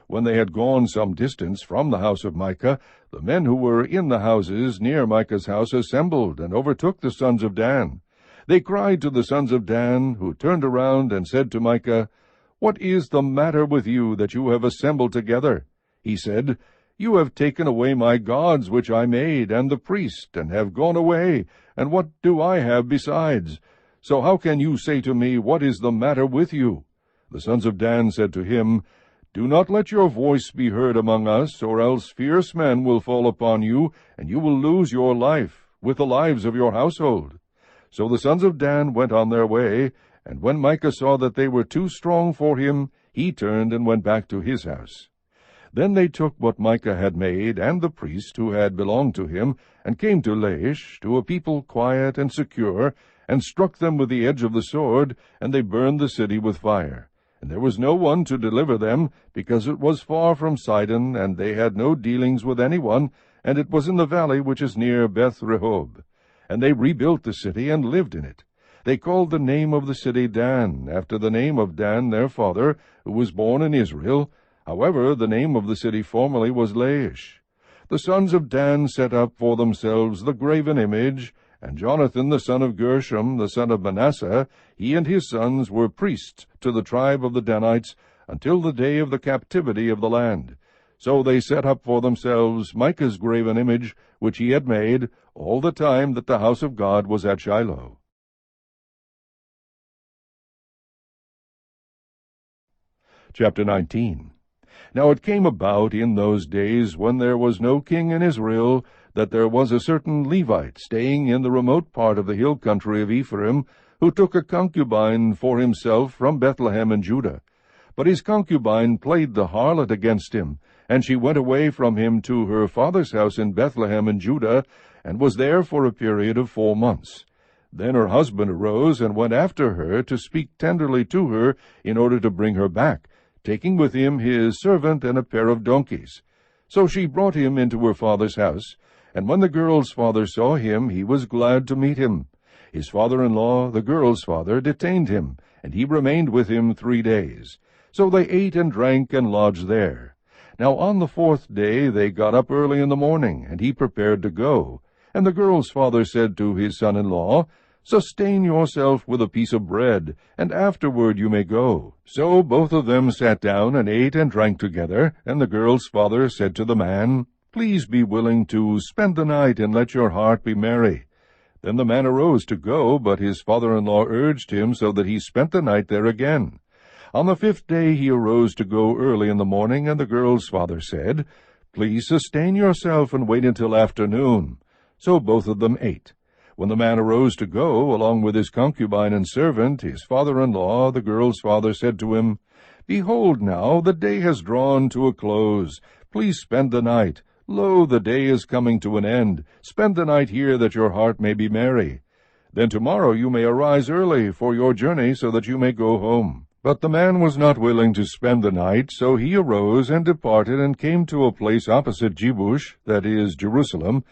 When they had gone some distance from the house of Micah, the men who were in the houses near Micah's house assembled, and overtook the sons of Dan. They cried to the sons of Dan, who turned around and said to Micah, What is the matter with you, that you have assembled together? He said, You have taken away my gods which I made, and the priest, and have gone away, and what do I have besides? So how can you say to me, What is the matter with you? The sons of Dan said to him, Do not let your voice be heard among us, or else fierce men will fall upon you, and you will lose your life, with the lives of your household. So the sons of Dan went on their way, and when Micah saw that they were too strong for him, he turned and went back to his house. Then they took what Micah had made, and the priest who had belonged to him, and came to Laish, to a people quiet and secure, and struck them with the edge of the sword, and they burned the city with fire. And there was no one to deliver them, because it was far from Sidon, and they had no dealings with anyone, and it was in the valley which is near Beth-rehob. And they rebuilt the city, and lived in it. They called the name of the city Dan, after the name of Dan their father, who was born in Israel. However, the name of the city formerly was Laish. The sons of Dan set up for themselves the graven image, And Jonathan the son of Gershom, the son of Manasseh, he and his sons were priests to the tribe of the Danites until the day of the captivity of the land. So they set up for themselves Micah's graven image, which he had made, all the time that the house of God was at Shiloh. Chapter 19. Now it came about in those days, when there was no king in Israel, that there was a certain Levite staying in the remote part of the hill country of Ephraim, who took a concubine for himself from Bethlehem in Judah. But his concubine played the harlot against him, and she went away from him to her father's house in Bethlehem in Judah, and was there for a period of 4 months. Then her husband arose and went after her to speak tenderly to her in order to bring her back, taking with him his servant and a pair of donkeys. So she brought him into her father's house, and when the girl's father saw him, he was glad to meet him. His father-in-law, the girl's father, detained him, and he remained with him 3 days. So they ate and drank and lodged there. Now on the 4th day they got up early in the morning, and he prepared to go. And the girl's father said to his son-in-law, Sustain yourself with a piece of bread, and afterward you may go. So both of them sat down and ate and drank together, and the girl's father said to the man, Please be willing to spend the night, and let your heart be merry. Then the man arose to go, but his father-in-law urged him, so that he spent the night there again. On the 5th day he arose to go early in the morning, and the girl's father said, Please sustain yourself, and wait until afternoon. So both of them ate. When the man arose to go, along with his concubine and servant, his father-in-law, the girl's father, said to him, Behold now, the day has drawn to a close. Please spend the night. Lo, the day is coming to an end. Spend the night here, that your heart may be merry. Then tomorrow you may arise early for your journey, so that you may go home. But the man was not willing to spend the night, so he arose and departed, and came to a place opposite Jebush, that is, Jerusalem,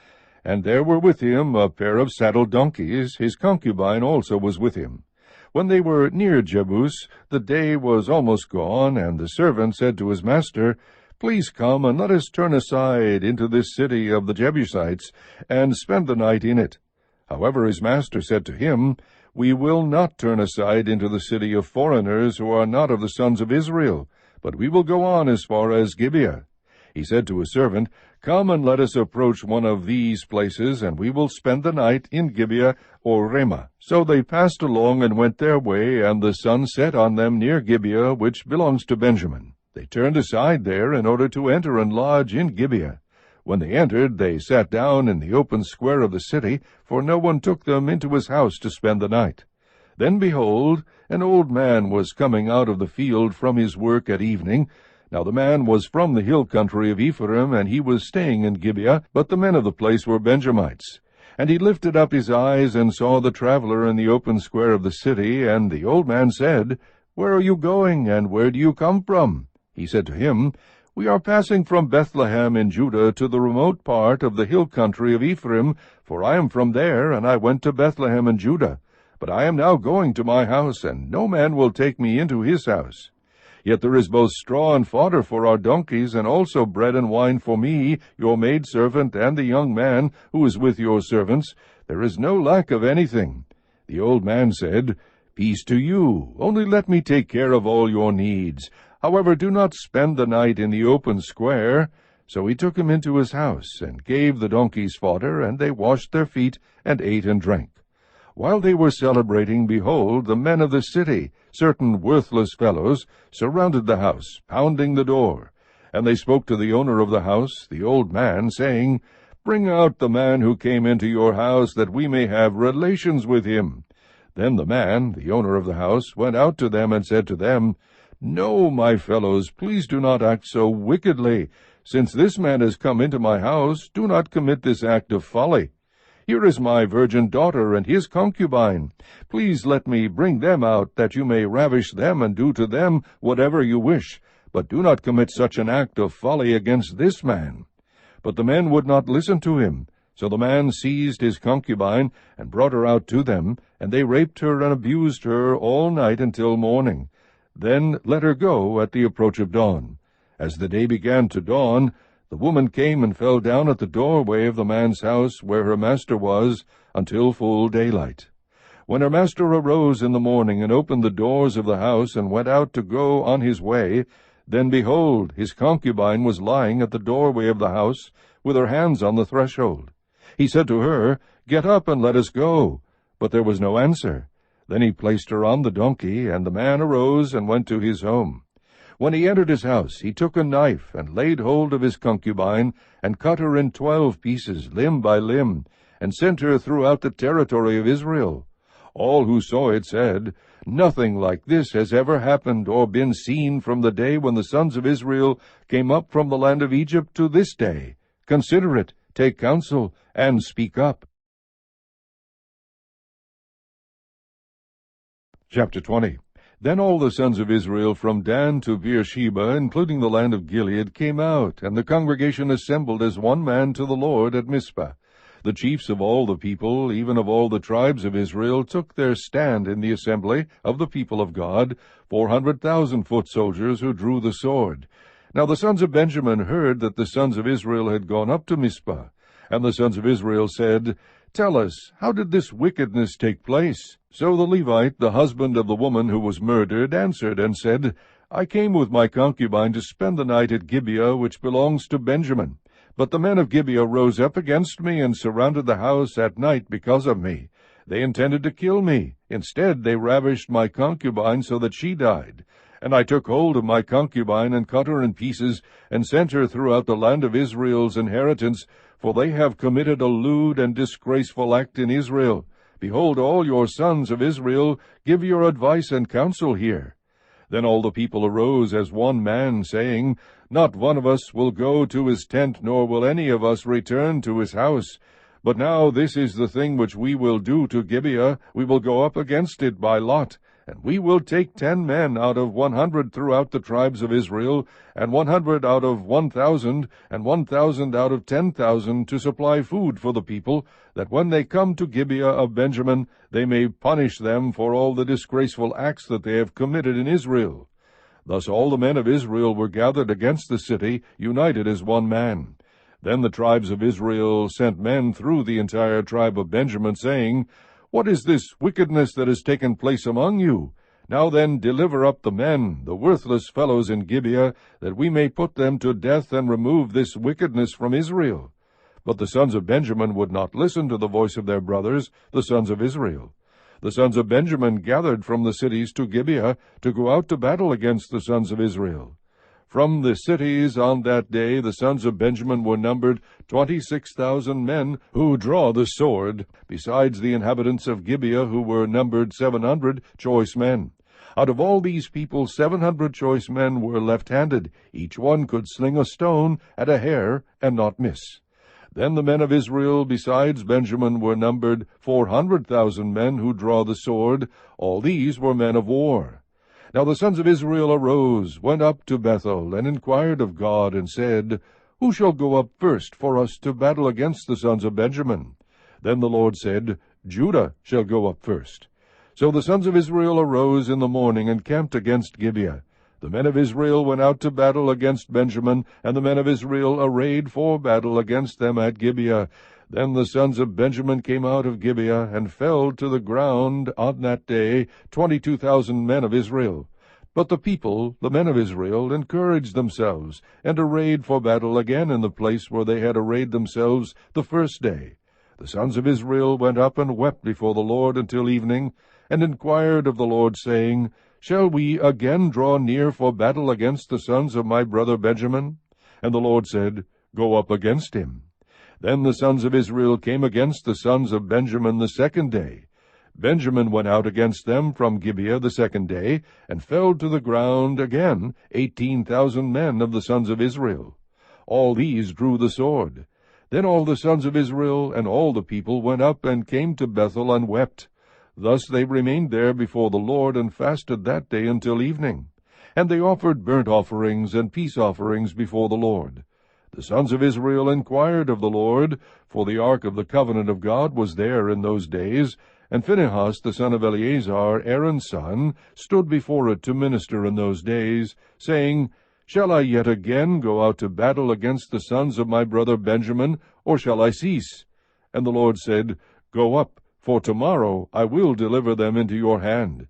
and there were with him a pair of saddled donkeys. His concubine also was with him. When they were near Jebus, the day was almost gone, and the servant said to his master, Please come, and let us turn aside into this city of the Jebusites, and spend the night in it. However, his master said to him, We will not turn aside into the city of foreigners who are not of the sons of Israel, but we will go on as far as Gibeah. He said to his servant, Come and let us approach one of these places, and we will spend the night in Gibeah or Ramah. So they passed along and went their way, and the sun set on them near Gibeah, which belongs to Benjamin. They turned aside there in order to enter and lodge in Gibeah. When they entered, they sat down in the open square of the city, for no one took them into his house to spend the night. Then, behold, an old man was coming out of the field from his work at evening. Now the man was from the hill country of Ephraim, and he was staying in Gibeah, but the men of the place were Benjamites. And he lifted up his eyes and saw the traveler in the open square of the city, and the old man said, Where are you going, and where do you come from? He said to him, We are passing from Bethlehem in Judah to the remote part of the hill country of Ephraim, for I am from there, and I went to Bethlehem in Judah. But I am now going to my house, and no man will take me into his house. Yet there is both straw and fodder for our donkeys, and also bread and wine for me, your maidservant, and the young man who is with your servants. There is no lack of anything. The old man said, Peace to you, only let me take care of all your needs. However, do not spend the night in the open square. So he took him into his house, and gave the donkeys fodder, and they washed their feet, and ate and drank. While they were celebrating, behold, the men of the city, certain worthless fellows, surrounded the house, pounding the door. And they spoke to the owner of the house, the old man, saying, Bring out the man who came into your house, that we may have relations with him. Then the man, the owner of the house, went out to them and said to them, No, my fellows, please do not act so wickedly. Since this man has come into my house, do not commit this act of folly. Here is my virgin daughter and his concubine. Please let me bring them out, that you may ravish them and do to them whatever you wish. But do not commit such an act of folly against this man. But the men would not listen to him. So the man seized his concubine and brought her out to them, and they raped her and abused her all night until morning. Then let her go at the approach of dawn. As the day began to dawn, The woman came and fell down at the doorway of the man's house where her master was until full daylight. When her master arose in the morning and opened the doors of the house and went out to go on his way, then behold, his concubine was lying at the doorway of the house, with her hands on the threshold. He said to her, Get up and let us go. But there was no answer. Then he placed her on the donkey, and the man arose and went to his home. When he entered his house, he took a knife and laid hold of his concubine, and cut her in 12 pieces, limb by limb, and sent her throughout the territory of Israel. All who saw it said, Nothing like this has ever happened or been seen from the day when the sons of Israel came up from the land of Egypt to this day. Consider it, take counsel, and speak up. Chapter 20. Then all the sons of Israel from Dan to Beersheba, including the land of Gilead, came out, and the congregation assembled as one man to the Lord at Mizpah. The chiefs of all the people, even of all the tribes of Israel, took their stand in the assembly of the people of God, 400,000 foot soldiers who drew the sword. Now the sons of Benjamin heard that the sons of Israel had gone up to Mizpah. And the sons of Israel said, Tell us, how did this wickedness take place? So the Levite, the husband of the woman who was murdered, answered and said, I came with my concubine to spend the night at Gibeah, which belongs to Benjamin. But the men of Gibeah rose up against me and surrounded the house at night because of me. They intended to kill me. Instead, they ravished my concubine so that she died. And I took hold of my concubine and cut her in pieces and sent her throughout the land of Israel's inheritance, for they have committed a lewd and disgraceful act in Israel. Behold, all your sons of Israel, give your advice and counsel here. Then all the people arose as one man, saying, Not one of us will go to his tent, nor will any of us return to his house. But now this is the thing which we will do to Gibeah. We will go up against it by lot, and we will take 10 men out of 100 throughout the tribes of Israel, and 100 out of 1,000, and 1,000 out of 10,000 to supply food for the people, that when they come to Gibeah of Benjamin, they may punish them for all the disgraceful acts that they have committed in Israel. Thus all the men of Israel were gathered against the city, united as one man. Then the tribes of Israel sent men through the entire tribe of Benjamin, saying, What is this wickedness that has taken place among you? Now then, deliver up the men, the worthless fellows in Gibeah, that we may put them to death and remove this wickedness from Israel. But the sons of Benjamin would not listen to the voice of their brothers, the sons of Israel. The sons of Benjamin gathered from the cities to Gibeah to go out to battle against the sons of Israel. From the cities on that day the sons of Benjamin were numbered 26,000 men who draw the sword, besides the inhabitants of Gibeah, who were numbered 700 choice men. Out of all these people 700 choice men were left-handed. Each one could sling a stone at a hair and not miss. Then the men of Israel, besides Benjamin, were numbered 400,000 men who draw the sword. All these were men of war. Now the sons of Israel arose, went up to Bethel, and inquired of God, and said, Who shall go up first for us to battle against the sons of Benjamin? Then the Lord said, Judah shall go up first. So the sons of Israel arose in the morning and camped against Gibeah. The men of Israel went out to battle against Benjamin, and the men of Israel arrayed for battle against them at Gibeah. Then the sons of Benjamin came out of Gibeah, and fell to the ground on that day 22,000 men of Israel. But the people, the men of Israel, encouraged themselves, and arrayed for battle again in the place where they had arrayed themselves the first day. The sons of Israel went up and wept before the Lord until evening, and inquired of the Lord, saying, Shall we again draw near for battle against the sons of my brother Benjamin? And the Lord said, Go up against him. Then the sons of Israel came against the sons of Benjamin the second day. Benjamin went out against them from Gibeah the second day, and fell to the ground again 18,000 men of the sons of Israel. All these drew the sword. Then all the sons of Israel and all the people went up and came to Bethel and wept. Thus they remained there before the Lord, and fasted that day until evening. And they offered burnt offerings and peace offerings before the Lord. The sons of Israel inquired of the Lord, for the ark of the covenant of God was there in those days, and Phinehas the son of Eleazar, Aaron's son, stood before it to minister in those days, saying, Shall I yet again go out to battle against the sons of my brother Benjamin, or shall I cease? And the Lord said, Go up, for tomorrow I will deliver them into your hand.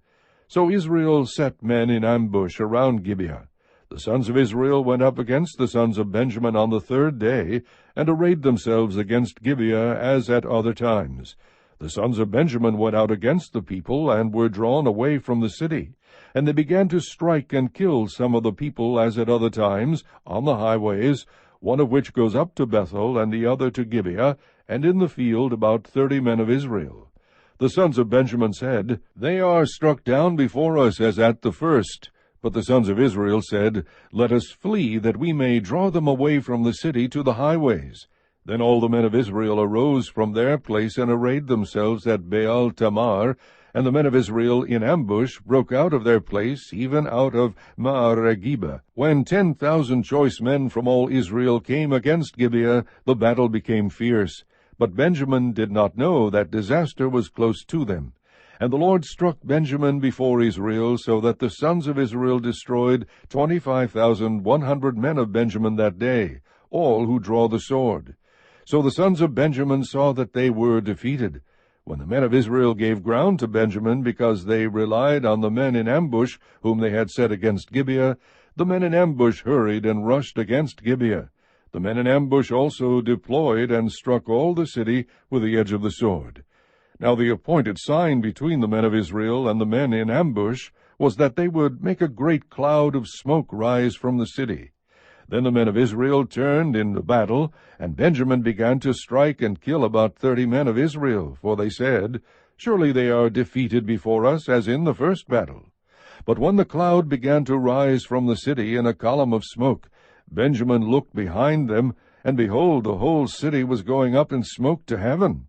So Israel set men in ambush around Gibeah. The sons of Israel went up against the sons of Benjamin on the third day, and arrayed themselves against Gibeah as at other times. The sons of Benjamin went out against the people, and were drawn away from the city. And they began to strike and kill some of the people as at other times, on the highways, one of which goes up to Bethel, and the other to Gibeah, and in the field about 30 men of Israel. The sons of Benjamin said, They are struck down before us as at the first. But the sons of Israel said, Let us flee, that we may draw them away from the city to the highways. Then all the men of Israel arose from their place, and arrayed themselves at Baal Tamar. And the men of Israel in ambush broke out of their place, even out of Maareh-Gibeah. When 10,000 choice men from all Israel came against Gibeah, the battle became fierce. But Benjamin did not know that disaster was close to them. And the Lord struck Benjamin before Israel, so that the sons of Israel destroyed 25,100 men of Benjamin that day, all who draw the sword. So the sons of Benjamin saw that they were defeated. When the men of Israel gave ground to Benjamin, because they relied on the men in ambush whom they had set against Gibeah, the men in ambush hurried and rushed against Gibeah. The men in ambush also deployed and struck all the city with the edge of the sword. Now the appointed sign between the men of Israel and the men in ambush was that they would make a great cloud of smoke rise from the city. Then the men of Israel turned in the battle, and Benjamin began to strike and kill about 30 men of Israel, for they said, Surely they are defeated before us, as in the first battle. But when the cloud began to rise from the city in a column of smoke, Benjamin looked behind them, and behold, the whole city was going up in smoke to heaven.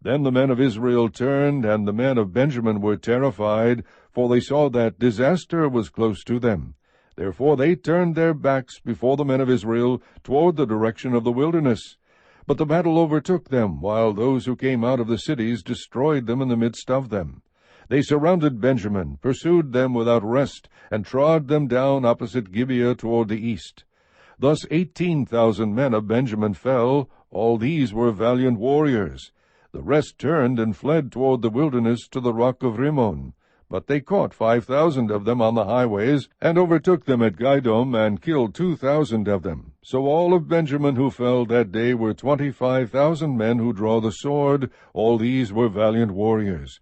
Then the men of Israel turned, and the men of Benjamin were terrified, for they saw that disaster was close to them. Therefore they turned their backs before the men of Israel toward the direction of the wilderness. But the battle overtook them, while those who came out of the cities destroyed them in the midst of them. They surrounded Benjamin, pursued them without rest, and trod them down opposite Gibeah toward the east. Thus 18,000 men of Benjamin fell. All these were valiant warriors. The rest turned and fled toward the wilderness to the rock of Rimmon. But they caught 5,000 of them on the highways, and overtook them at Gidom, and killed 2,000 of them. So all of Benjamin who fell that day were 25,000 men who draw the sword. All these were valiant warriors.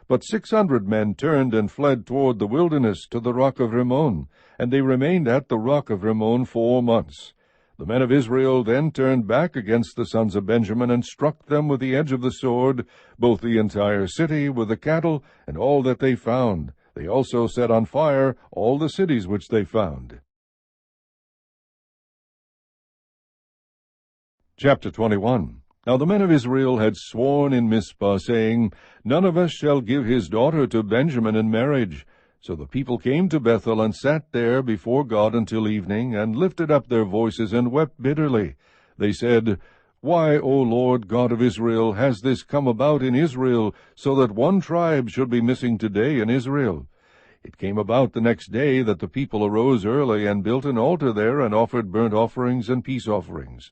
But 600 men turned and fled toward the wilderness to the rock of Rimmon, and they remained at the rock of Rimmon 4 months. The men of Israel then turned back against the sons of Benjamin, and struck them with the edge of the sword, both the entire city with the cattle, and all that they found. They also set on fire all the cities which they found. Chapter 21. Now the men of Israel had sworn in Mizpah, saying, None of us shall give his daughter to Benjamin in marriage. So the people came to Bethel, and sat there before God until evening, and lifted up their voices, and wept bitterly. They said, Why, O Lord God of Israel, has this come about in Israel, so that one tribe should be missing today in Israel? It came about the next day that the people arose early, and built an altar there, and offered burnt offerings and peace offerings.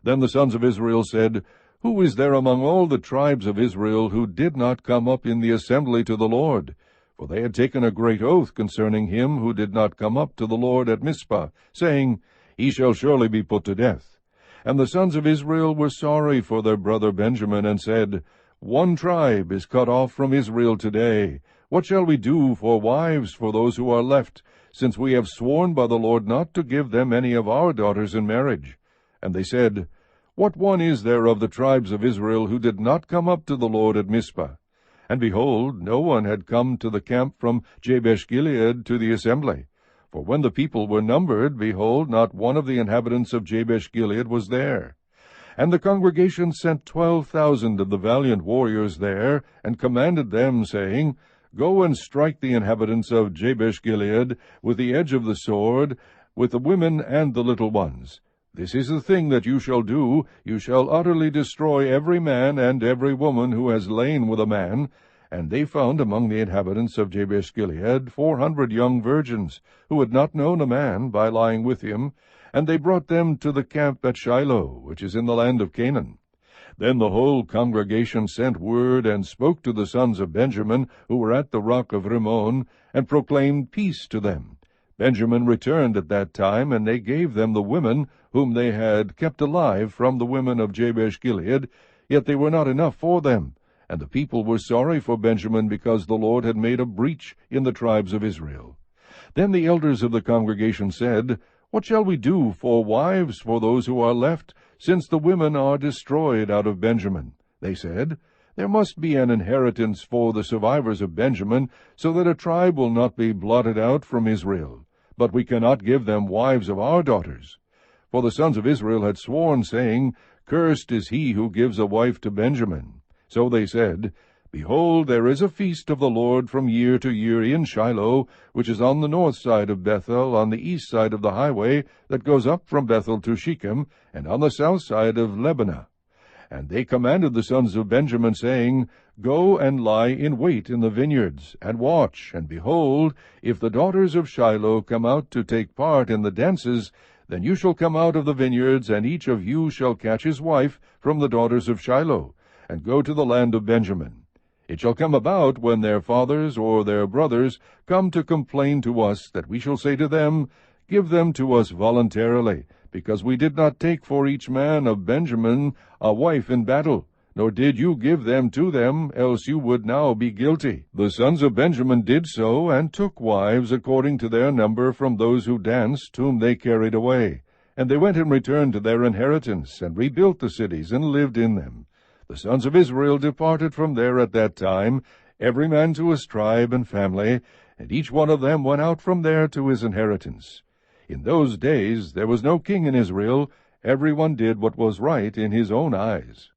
Then the sons of Israel said, Who is there among all the tribes of Israel who did not come up in the assembly to the Lord? For they had taken a great oath concerning him who did not come up to the Lord at Mizpah, saying, He shall surely be put to death. And the sons of Israel were sorry for their brother Benjamin, and said, One tribe is cut off from Israel today. What shall we do for wives for those who are left, since we have sworn by the Lord not to give them any of our daughters in marriage? And they said, What one is there of the tribes of Israel who did not come up to the Lord at Mizpah? And behold, no one had come to the camp from Jabesh-Gilead to the assembly. For when the people were numbered, behold, not one of the inhabitants of Jabesh-Gilead was there. And the congregation sent 12,000 of the valiant warriors there, and commanded them, saying, Go and strike the inhabitants of Jabesh-Gilead with the edge of the sword, with the women and the little ones. This is the thing that you shall do. You shall utterly destroy every man and every woman who has lain with a man, And they found among the inhabitants of Jabesh-Gilead 400 young virgins, who had not known a man by lying with him, and they brought them to the camp at Shiloh, which is in the land of Canaan. Then the whole congregation sent word and spoke to the sons of Benjamin, who were at the rock of Rimmon, and proclaimed peace to them. Benjamin returned at that time, and they gave them the women whom they had kept alive from the women of Jabesh-Gilead, yet they were not enough for them. And the people were sorry for Benjamin, because the Lord had made a breach in the tribes of Israel. Then the elders of the congregation said, What shall we do for wives for those who are left, since the women are destroyed out of Benjamin? They said, There must be an inheritance for the survivors of Benjamin, so that a tribe will not be blotted out from Israel. But we cannot give them wives of our daughters. For the sons of Israel had sworn, saying, Cursed is he who gives a wife to Benjamin. So they said, Behold, there is a feast of the Lord from year to year in Shiloh, which is on the north side of Bethel, on the east side of the highway that goes up from Bethel to Shechem, and on the south side of Lebanah. And they commanded the sons of Benjamin, saying, Go and lie in wait in the vineyards, and watch, and behold, if the daughters of Shiloh come out to take part in the dances, then you shall come out of the vineyards, and each of you shall catch his wife from the daughters of Shiloh, and go to the land of Benjamin. It shall come about, when their fathers or their brothers come to complain to us, that we shall say to them, Give them to us voluntarily, because we did not take for each man of Benjamin a wife in battle, nor did you give them to them, else you would now be guilty. The sons of Benjamin did so, and took wives according to their number from those who danced, whom they carried away. And they went and returned to their inheritance, and rebuilt the cities, and lived in them. The sons of Israel departed from there at that time, every man to his tribe and family, and each one of them went out from there to his inheritance. In those days there was no king in Israel. Every one did what was right in his own eyes.